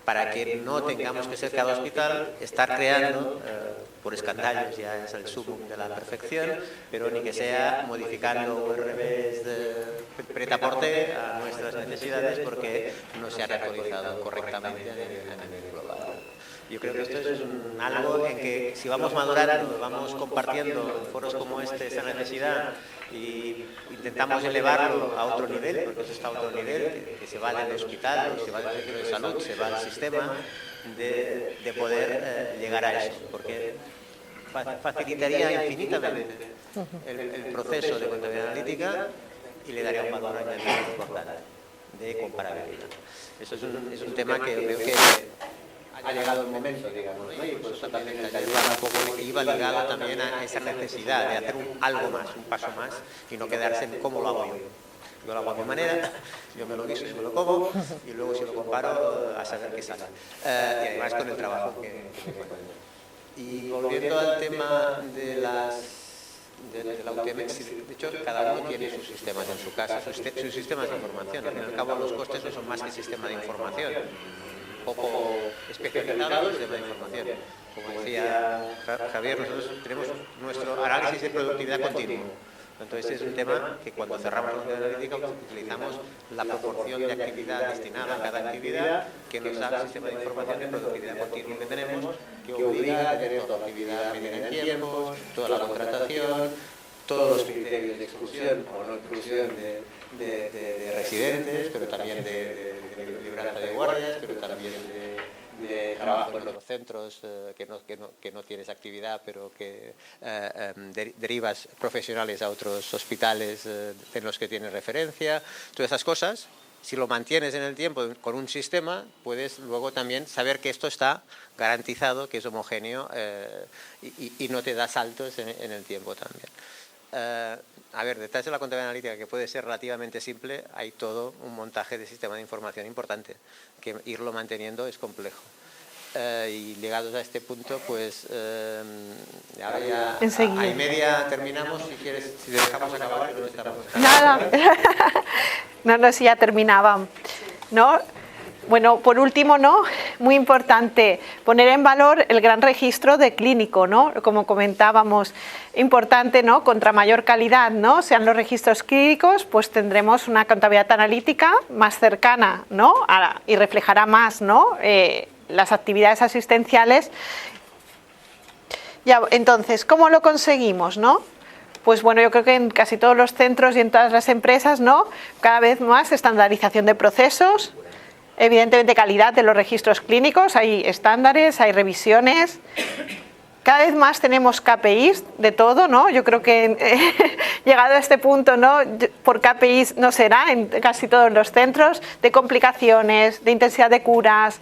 para que no tengamos que ser cada hospital estar creando por escandallos, ya es el sumum de la perfección, pero ni que sea modificando URVs de prêt-à-porter a nuestras necesidades porque no se ha actualizado correctamente a nivel global. Yo creo que esto es algo en que si vamos madurando, vamos compartiendo en foros como este esa necesidad y intentamos elevarlo a otro nivel, porque eso está a otro nivel, que se va del hospital, se va del centro de salud, se va al sistema, de poder llegar a eso, porque facilitaría infinitamente el proceso de contabilidad analítica y le daría un valor añadido importante de comparabilidad. Eso es un tema que creo que ha llegado el momento, digamos, ¿no? Y por eso también te ayuda un poco, iba ligado también a esa necesidad de hacer algo más, un paso más, y no quedarse en cómo lo hago yo. Yo lo hago a mi manera, yo me lo guiso, yo me lo como, y luego si lo comparo, a saber qué sale. Y además con el trabajo que me cuento. Y volviendo al tema de la UTM, de hecho, cada uno tiene sus sistemas en su casa, sus sistemas de información. Al fin y al cabo, los costes no son más que sistema de información, un poco especializado el sistema de información. Como decía Javier, nosotros tenemos nuestro análisis de productividad continuo. Entonces es un tema que cuando cerramos la contabilidad analítica utilizamos la proporción de actividad destinada a cada actividad que nos da el sistema de información de productividad continua que tenemos, que obliga a tener toda la actividad medida en tiempos, toda la contratación, todos los criterios de exclusión o no exclusión de residentes, pero también de libranza de guardias, pero también de trabajo en los centros que no tienes actividad, pero que derivas profesionales a otros hospitales en los que tienes referencia. Todas esas cosas, si lo mantienes en el tiempo con un sistema, puedes luego también saber que esto está garantizado, que es homogéneo y no te da saltos en el tiempo también. A ver, detrás de la contabilidad analítica, que puede ser relativamente simple, hay todo un montaje de sistema de información importante, que irlo manteniendo es complejo. Y llegados a este punto, pues ahora ya a y media terminamos, si quieres, si dejamos acabar, pero no estamos... Nada, no, si ya terminaba, ¿no? Bueno, por último, ¿no? Muy importante poner en valor el gran registro de clínico, ¿no? Como comentábamos, importante, ¿no? Contra mayor calidad, ¿no? Sean los registros clínicos, pues tendremos una contabilidad analítica más cercana, ¿no? Y reflejará más, ¿no? Las actividades asistenciales. Ya, entonces, ¿cómo lo conseguimos, no? Pues bueno, yo creo que en casi todos los centros y en todas las empresas, ¿no? Cada vez más estandarización de procesos. Evidentemente calidad de los registros clínicos, hay estándares, hay revisiones. Cada vez más tenemos KPIs de todo, ¿no? Yo creo que llegado a este punto, ¿no? Por KPIs no será en casi todos los centros, de complicaciones, de intensidad de curas,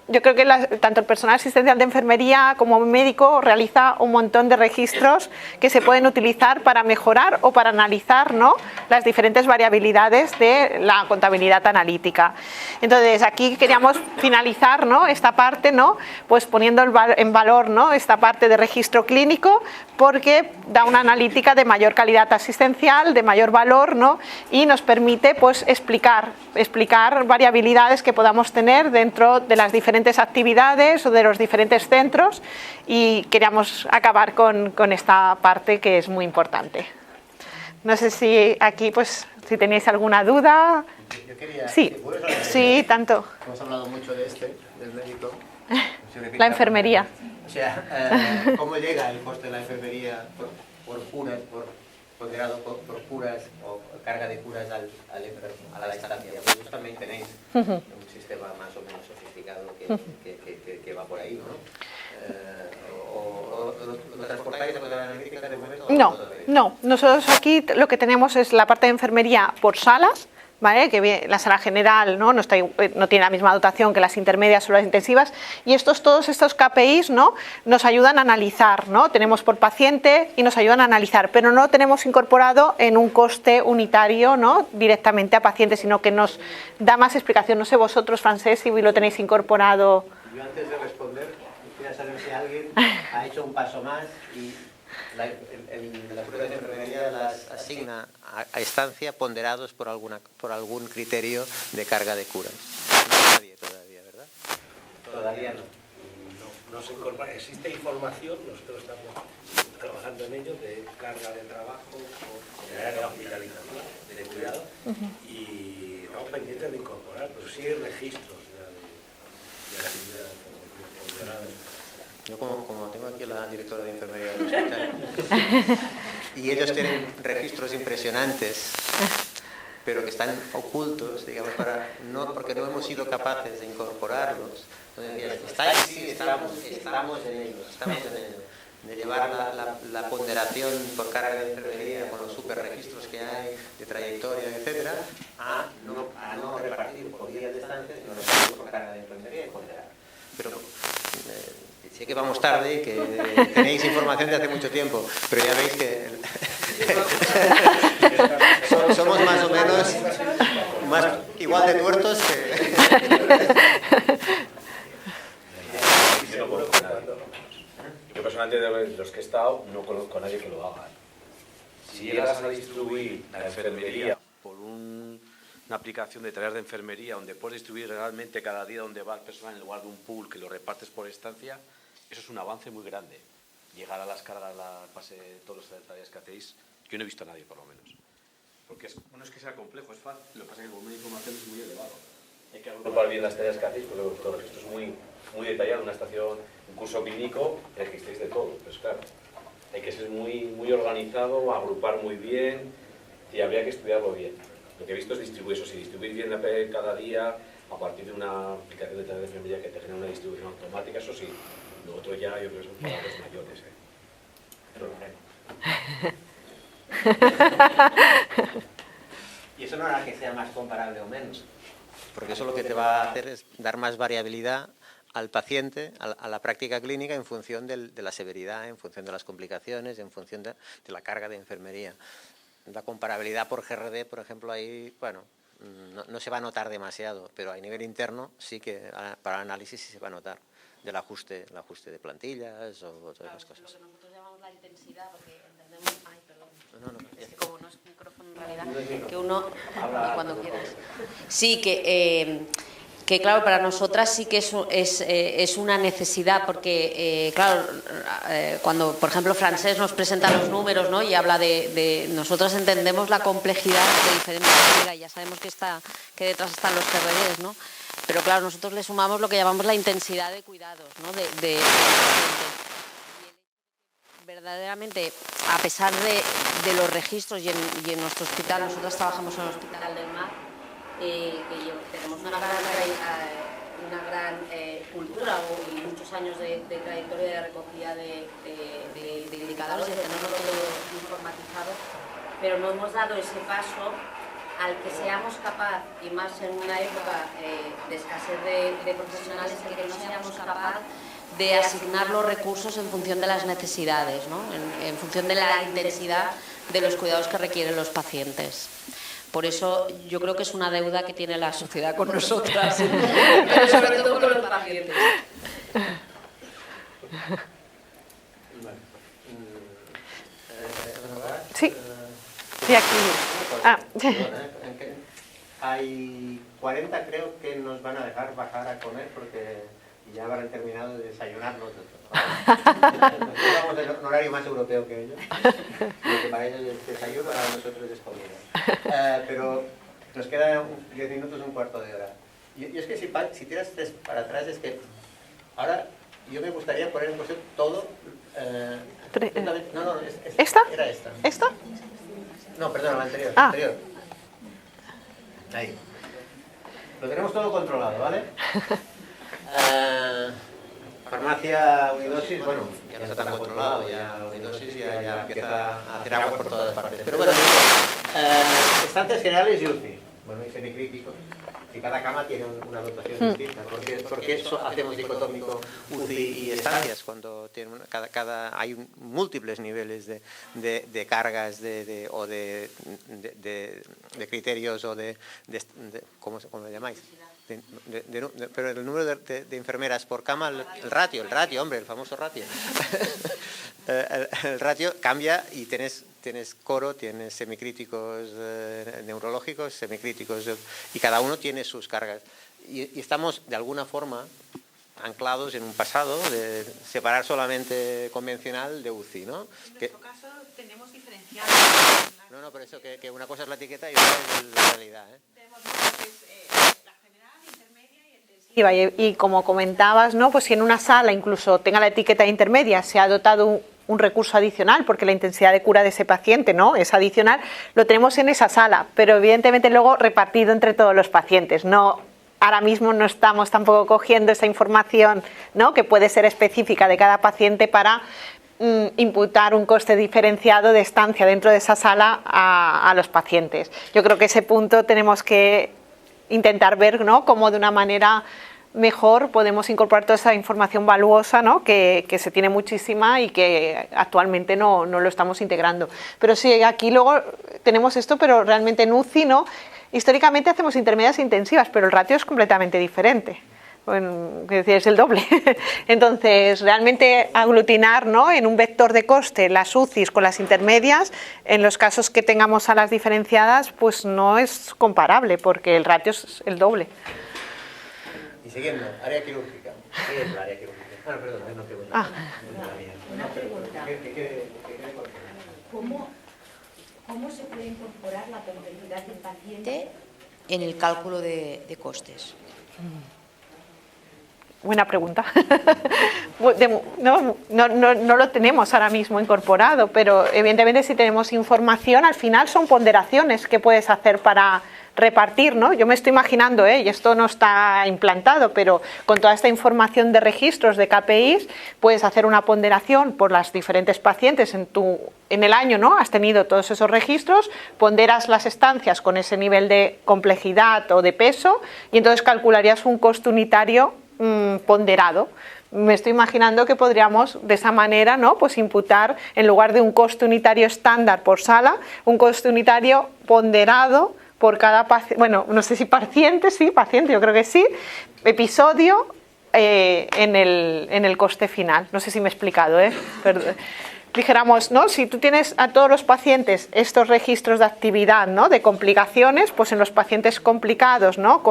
yo creo que tanto el personal asistencial de enfermería como médico realiza un montón de registros que se pueden utilizar para mejorar o para analizar, ¿no? Las diferentes variabilidades de la contabilidad analítica. Entonces, aquí queríamos finalizar, ¿no? Esta parte, ¿no? Pues poniendo en valor, ¿no? Esta parte de registro clínico, porque da una analítica de mayor calidad asistencial, de mayor valor, ¿no? Y nos permite, pues, explicar variabilidades que podamos tener dentro de las diferentes actividades o de los diferentes centros, y queríamos acabar con esta parte que es muy importante. No sé si aquí, pues, si tenéis alguna duda. Yo quería, sí, tanto. Hemos hablado mucho de del médico. La enfermería. O sea, ¿cómo llega el coste de la enfermería por ponderado por curas o carga de curas al enfermo, a la estancia? Vosotros también tenéis un sistema más o menos sofisticado que va por ahí, ¿no? ¿Lo transportáis de la analítica de momento? No. Nosotros aquí lo que tenemos es la parte de enfermería por salas, ¿vale? Que la sala general, ¿no? No tiene la misma dotación que las intermedias o las intensivas, y todos estos KPIs, ¿no? Nos ayudan a analizar, ¿no? Tenemos por paciente y nos ayudan a analizar, pero no lo tenemos incorporado en un coste unitario, ¿no? Directamente a pacientes, sino que nos da más explicación. No sé vosotros, Francesc, si lo tenéis incorporado. Yo antes de responder, quería saber si alguien ha hecho un paso más y la prueba de enfermería las asigna a estancia ponderados por algún criterio de carga de curas. No nadie todavía, ¿verdad? Todavía no. No se incorpora. Existe información, nosotros estamos trabajando en ello, de carga de trabajo, de área de hospitalización, de cuidado, y estamos pendientes de incorporar, pero sí hay registros de la actividad ponderada. Yo como tengo aquí a la directora de enfermería del hospital, y ellos tienen registros impresionantes, pero que están ocultos, digamos, porque no hemos sido capaces de incorporarlos. Entonces, estamos en ello, de llevar la ponderación por carga de enfermería con los superregistros que hay, de trayectoria, etcétera, a no repartir por días de estancia, sino repartir por carga de enfermería y ponderar. Pero sé que vamos tarde y que tenéis información de hace mucho tiempo, pero ya veis que somos más o menos igual de tuertos que... Yo personalmente, de los que he estado, no conozco a nadie que lo haga. Si llegas a distribuir la enfermería por una aplicación de tareas de enfermería donde puedes distribuir realmente cada día donde va el personal en lugar de un pool que lo repartes por estancia, eso es un avance muy grande. llegar a las cargas, la fase, todas las tareas que hacéis, yo no he visto a nadie por lo menos. Porque no es que sea complejo, es fácil, lo que pasa es que el volumen de información es muy elevado. Hay que agrupar bien las tareas que hacéis, porque todo esto es muy detallado, una estación, un curso clínico, registréis de todo, pues claro. Hay que ser muy organizado, agrupar muy bien, y habría que estudiarlo bien. Lo que he visto es distribuir eso, si distribuir bien cada día, a partir de una aplicación de tareas de enfermería que te genera una distribución automática, eso sí. Lo otro ya yo creo que son palabras mayores. Y eso no hará que sea más comparable o menos, porque eso lo que te va a hacer es dar más variabilidad al paciente, a la práctica clínica en función de la severidad, en función de las complicaciones, en función de la carga de enfermería. La comparabilidad por GRD, por ejemplo, ahí, bueno, no se va a notar demasiado, pero a nivel interno sí que para análisis sí se va a notar del ajuste de plantillas o todas esas cosas. Lo que nosotros llamamos la intensidad, porque entendemos... Ay, perdón. Es que como no es micrófono en realidad, que uno... Cuando quieras. Sí, que claro, para nosotras sí que es una necesidad, porque claro, cuando por ejemplo Francesc nos presenta los números, ¿no? Y habla de nosotras entendemos la complejidad de diferente manera, y ya sabemos que detrás están los GRDs, ¿no? Pero claro, nosotros le sumamos lo que llamamos la intensidad de cuidados, ¿no? de verdaderamente, a pesar de los registros y en nuestro hospital, nosotros trabajamos en el Hospital del Mar, que tenemos una gran cultura y muchos años de trayectoria de recogida de indicadores, de tenerlo todo informatizado, pero no hemos dado ese paso al que seamos capaz, y más en una época de escasez de profesionales, el que no seamos capaz de asignar los recursos en función de las necesidades, ¿no? En función de la intensidad de los cuidados que requieren los pacientes. Por eso yo creo que es una deuda que tiene la sociedad con nosotras, pero sobre todo con los pacientes. Sí, sí, aquí. Ah. Hay 40, creo que nos van a dejar bajar a comer porque ya habrán terminado de desayunar nosotros. Vamos en un horario más europeo que ellos, porque para ellos es desayuno, para nosotros es comida. Pero nos quedan 10 minutos, un cuarto de hora. Y es que si tiras para atrás, es que ahora yo me gustaría poner en cuestión todo. ¿Esta? Era esta. ¿Esta? No, perdón, la anterior. La anterior. Ahí. Lo tenemos todo controlado, ¿vale? Farmacia Unidosis, bueno, ya no está tan controlado, ya Unidosis ya empieza a hacer agua por todas partes. Pero bueno, estancias generales y UCI, bueno, y semicríticos. Y cada cama tiene una dotación distinta. Porque eso hacemos dicotómico UCI y estancias, cuando tiene hay múltiples niveles de cargas o de criterios o de ¿cómo lo llamáis? Pero el número de enfermeras por cama, el ratio, hombre, el famoso ratio. El ratio cambia y tienes coro, tienes semicríticos neurológicos, semicríticos, y cada uno tiene sus cargas. Y estamos, de alguna forma, anclados en un pasado de separar solamente convencional de UCI, ¿no? En nuestro caso tenemos diferenciado. No, pero eso, que una cosa es la etiqueta y otra es la realidad, ¿eh? Tenemos la general, intermedia y intensiva. Y como comentabas, ¿no? Pues si en una sala incluso tenga la etiqueta intermedia, se ha dotado un recurso adicional, porque la intensidad de cura de ese paciente, ¿no?, es adicional, lo tenemos en esa sala, pero evidentemente luego repartido entre todos los pacientes. No, ahora mismo no estamos tampoco cogiendo esa información, ¿no?, que puede ser específica de cada paciente para imputar un coste diferenciado de estancia dentro de esa sala a los pacientes. Yo creo que ese punto tenemos que intentar ver, ¿no?, cómo de una manera mejor podemos incorporar toda esa información valuosa, ¿no?, que se tiene muchísima y que actualmente no lo estamos integrando. Pero sí, aquí luego tenemos esto, pero realmente en UCI, ¿no?, históricamente hacemos intermedias e intensivas, pero el ratio es completamente diferente. Bueno, es decir, es el doble. Entonces, realmente aglutinar, ¿no?, en un vector de coste las UCIs con las intermedias, en los casos que tengamos salas diferenciadas, pues no es comparable, porque el ratio es el doble. Y siguiendo, área quirúrgica. ¿Qué es la área quirúrgica? Ah, perdón, es una pregunta. Una pregunta. ¿Cómo se puede incorporar la complejidad del paciente en el cálculo de costes? Buena pregunta. No lo tenemos ahora mismo incorporado, pero evidentemente si tenemos información, al final son ponderaciones que puedes hacer para repartir, ¿no? Yo me estoy imaginando, y esto no está implantado, pero con toda esta información de registros de KPIs, puedes hacer una ponderación por las diferentes pacientes en el año, ¿no? Has tenido todos esos registros, ponderas las estancias con ese nivel de complejidad o de peso y entonces calcularías un coste unitario ponderado. Me estoy imaginando que podríamos de esa manera, ¿no? Pues imputar, en lugar de un coste unitario estándar por sala, un coste unitario ponderado por cada paciente, bueno, no sé si paciente, sí, paciente, yo creo que sí, episodio en el coste final. No sé si me he explicado, dijéramos, ¿no? Si tú tienes a todos los pacientes estos registros de actividad, ¿no? De complicaciones, pues en los pacientes complicados, ¿no?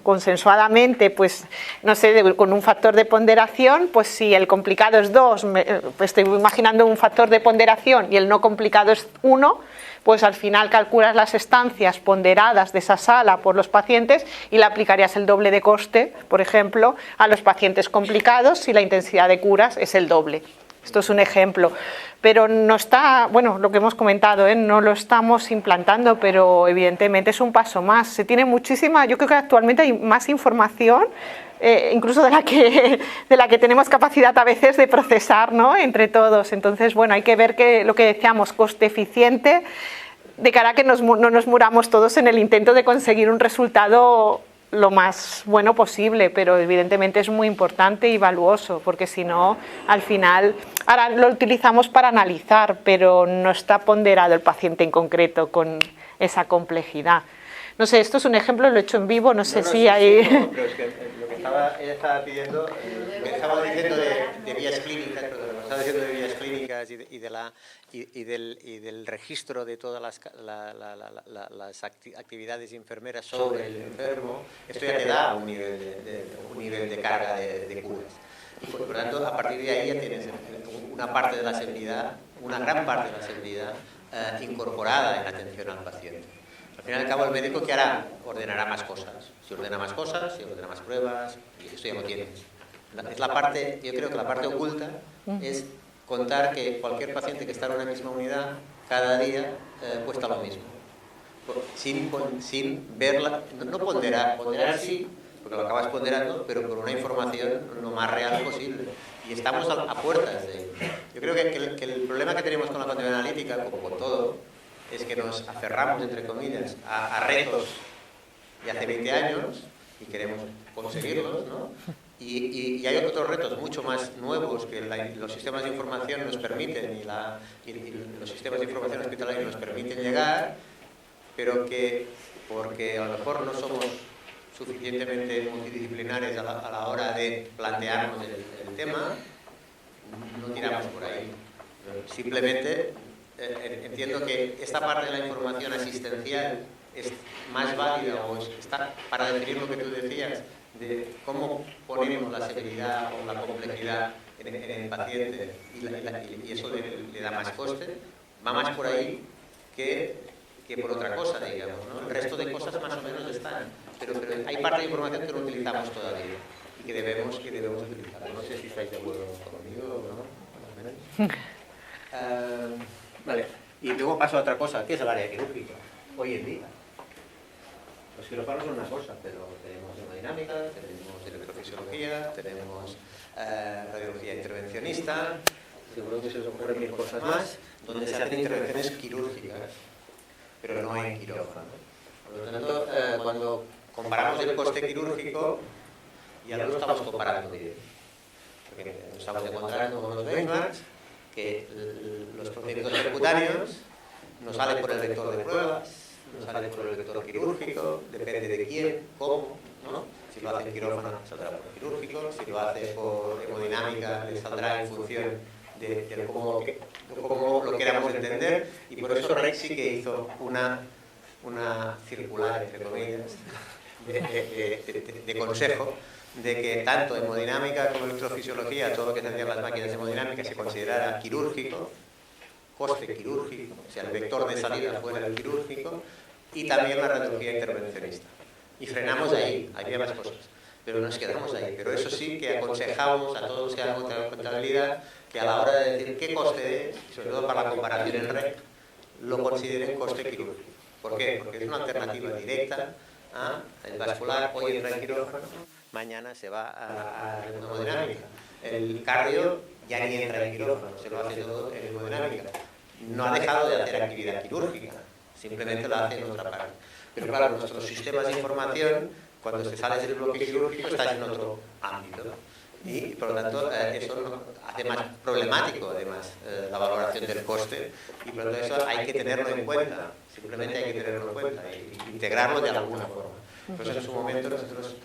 Consensuadamente, pues no sé, con un factor de ponderación, pues si el complicado es 2, pues estoy imaginando un factor de ponderación y el no complicado es 1, pues al final calculas las estancias ponderadas de esa sala por los pacientes y le aplicarías el doble de coste, por ejemplo, a los pacientes complicados si la intensidad de curas es el doble. Esto es un ejemplo, pero no está, bueno, lo que hemos comentado, no lo estamos implantando, pero evidentemente es un paso más. Se tiene muchísima, yo creo que actualmente hay más información, incluso de la que tenemos capacidad a veces de procesar, ¿no? Entre todos. Entonces, bueno, hay que ver que lo que decíamos, coste eficiente, de cara a que no nos muramos todos en el intento de conseguir un resultado lo más bueno posible, pero evidentemente es muy importante y valuoso, porque si no, al final, ahora lo utilizamos para analizar, pero no está ponderado el paciente en concreto con esa complejidad. No sé, esto es un ejemplo, lo he hecho en vivo, no sé si hay... No, pero es que lo que ella estaba pidiendo, lo que estaba diciendo de vías clínicas, y del registro de todas las actividades enfermeras sobre el enfermo, esto ya te da un nivel de carga de curas. Y por lo tanto, a partir de ahí ya tienes una parte de la seguridad, una gran parte de la seguridad incorporada en la atención al paciente. Al fin y al cabo, el médico, ¿qué hará? Ordenará más cosas. Si ordena más cosas, si ordena más pruebas, y esto ya lo tienes. Es la parte, yo creo que la parte oculta es contar que cualquier paciente que está en una misma unidad, cada día cuesta lo mismo. Sin verla, no ponderar sí, porque lo acabas ponderando, pero con una información lo más real posible. Y estamos a puertas de ello. Yo creo que el problema que tenemos con la continuidad analítica, como con todo, es que nos aferramos, entre comillas, a retos de hace 20 años y queremos conseguirlos, ¿no? Y hay otros retos mucho más nuevos que los sistemas de información nos permiten y los sistemas de información hospitalarios nos permiten llegar, pero que porque a lo mejor no somos suficientemente multidisciplinares a la hora de plantearnos el tema, no tiramos por ahí. Simplemente entiendo que esta parte de la información asistencial es más válida o está para definir lo que tú decías de cómo ponemos la severidad o la complejidad en el paciente y eso le da más coste, va más por ahí que por otra cosa, digamos, ¿no? El resto de cosas más o menos están, pero hay parte de información que no utilizamos todavía y que debemos utilizar. No sé si estáis de acuerdo conmigo o no, más o menos. Vale, y luego paso a otra cosa, ¿qué es el área quirúrgica? Hoy en día. Los quirófanos son una cosa, pero tenemos hemodinámica, tenemos electrofisiología, tenemos radiología intervencionista, seguro que se os ocurren mil cosas más, donde se hacen intervenciones quirúrgicas, pero no hay quirófano. Por lo tanto, cuando comparamos el coste quirúrgico, ya lo estamos comparando bien. Porque nos estamos encontrando con los benchmarks, que los procedimientos percutáneos nos salen por el vector de pruebas, nos sale por el vector quirúrgico, depende de quién, cómo, ¿no? Si lo hace en quirófano, saldrá por quirúrgico, si lo hace por hemodinámica, le saldrá en función de cómo lo queramos entender, y por eso Rex sí que hizo una circular, entre comillas, de consejo, de que tanto hemodinámica como electrofisiología, todo lo que se hacía en las máquinas de hemodinámica se considerara quirúrgico, coste quirúrgico, o sea, el vector de salida fuera el quirúrgico, y también la radiología intervencionista. Y frenamos ahí, había más cosas, pero nos quedamos ahí. Pero eso sí que aconsejamos a todos los que hagan contabilidad que a la hora de decir qué coste es, y sobre todo para la comparación en REC, lo consideren coste quirúrgico. ¿Por qué? Porque es una alternativa directa a el vascular, hoy entra en quirófano, mañana se va a hemodinámica. El cardio ya ni entra en quirófano, se lo hace todo en hemodinámica. No ha dejado de hacer actividad quirúrgica, simplemente lo hace en otra parte. Pero claro, nuestros sistemas de información, cuando te sales del bloque quirúrgico, estás en otro ámbito. Y por lo tanto, eso hace más problemático, además, la valoración del coste. Y por lo tanto, eso hay que tenerlo en cuenta. Simplemente hay que tenerlo en cuenta e integrarlo de alguna forma. Por eso en su momento nosotros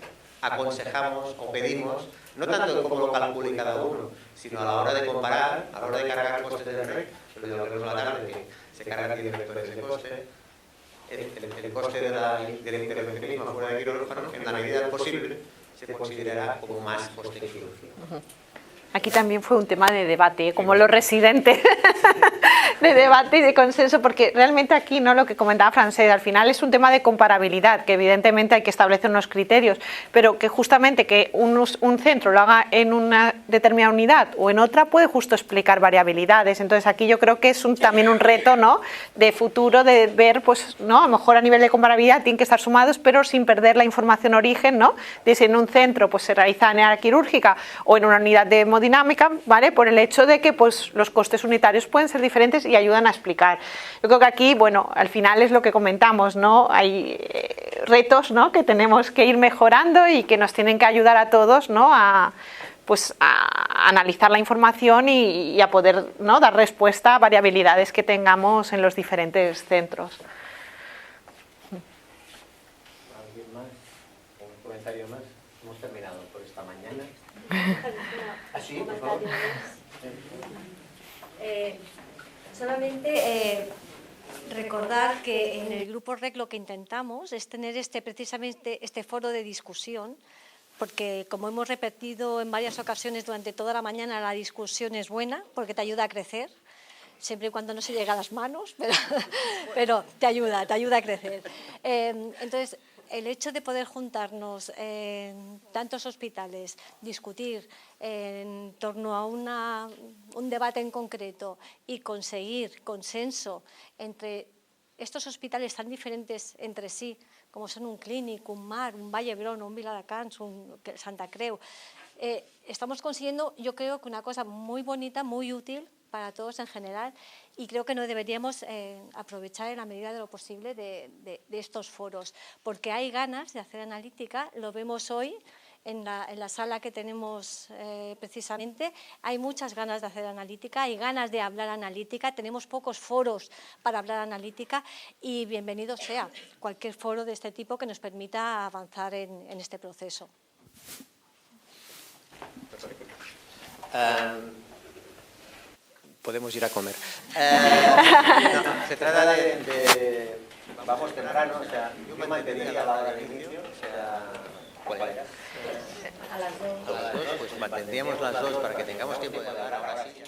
aconsejamos o pedimos, no tanto cómo lo calcule cada uno, sino a la hora de comparar, a la hora de cargar costes del REC, pero de lo que vemos la tarde, que se cargan 10 vectores de coste, el coste del intervencionismo fuera de quirófano, en la medida del posible, se considerará como más coste quirúrgico. Aquí también fue un tema de debate, como los residentes, de debate y de consenso, porque realmente aquí, ¿no?, lo que comentaba Francesc, al final es un tema de comparabilidad, que evidentemente hay que establecer unos criterios, pero que justamente que un centro lo haga en una determinada unidad o en otra puede justo explicar variabilidades. Entonces aquí yo creo que es también un reto, ¿no?, de futuro, de ver, pues, ¿no?, a lo mejor a nivel de comparabilidad tienen que estar sumados, pero sin perder la información origen, ¿no?, de si en un centro pues se realiza en área quirúrgica o en una unidad de hemodinámica, ¿vale?, por el hecho de que pues los costes unitarios pueden ser diferentes y ayudan a explicar. Yo creo que aquí, bueno, al final es lo que comentamos, ¿no?, hay retos, ¿no?, que tenemos que ir mejorando y que nos tienen que ayudar a todos, ¿no?, a analizar la información y a poder, ¿no?, dar respuesta a variabilidades que tengamos en los diferentes centros. ¿Alguien más? ¿Un comentario más? Hemos terminado por esta mañana. ¿Así, por favor? Solamente recordar que en el grupo REC lo que intentamos es tener precisamente este foro de discusión, porque como hemos repetido en varias ocasiones durante toda la mañana, la discusión es buena porque te ayuda a crecer, siempre y cuando no se llegue a las manos, pero te ayuda a crecer. Entonces, el hecho de poder juntarnos en tantos hospitales, discutir en torno a un debate en concreto y conseguir consenso entre estos hospitales tan diferentes entre sí, como son un Clínic, un Mar, un Vall d'Hebron, un Viladecans, un Santa Creu, estamos consiguiendo, yo creo, que una cosa muy bonita, muy útil para todos en general, y creo que no deberíamos aprovechar en la medida de lo posible de estos foros, porque hay ganas de hacer analítica, lo vemos hoy en la sala que tenemos precisamente, hay muchas ganas de hacer analítica, hay ganas de hablar analítica, tenemos pocos foros para hablar analítica y bienvenido sea cualquier foro de este tipo que nos permita avanzar en este proceso. Podemos ir a comer. No, se trata de vamos temprano, o sea, yo me mantendría a la hora del inicio, o sea, ¿cuál era? A las 2. A las 2, pues mantendríamos las 2 para que tengamos tiempo de hablar ahora sí.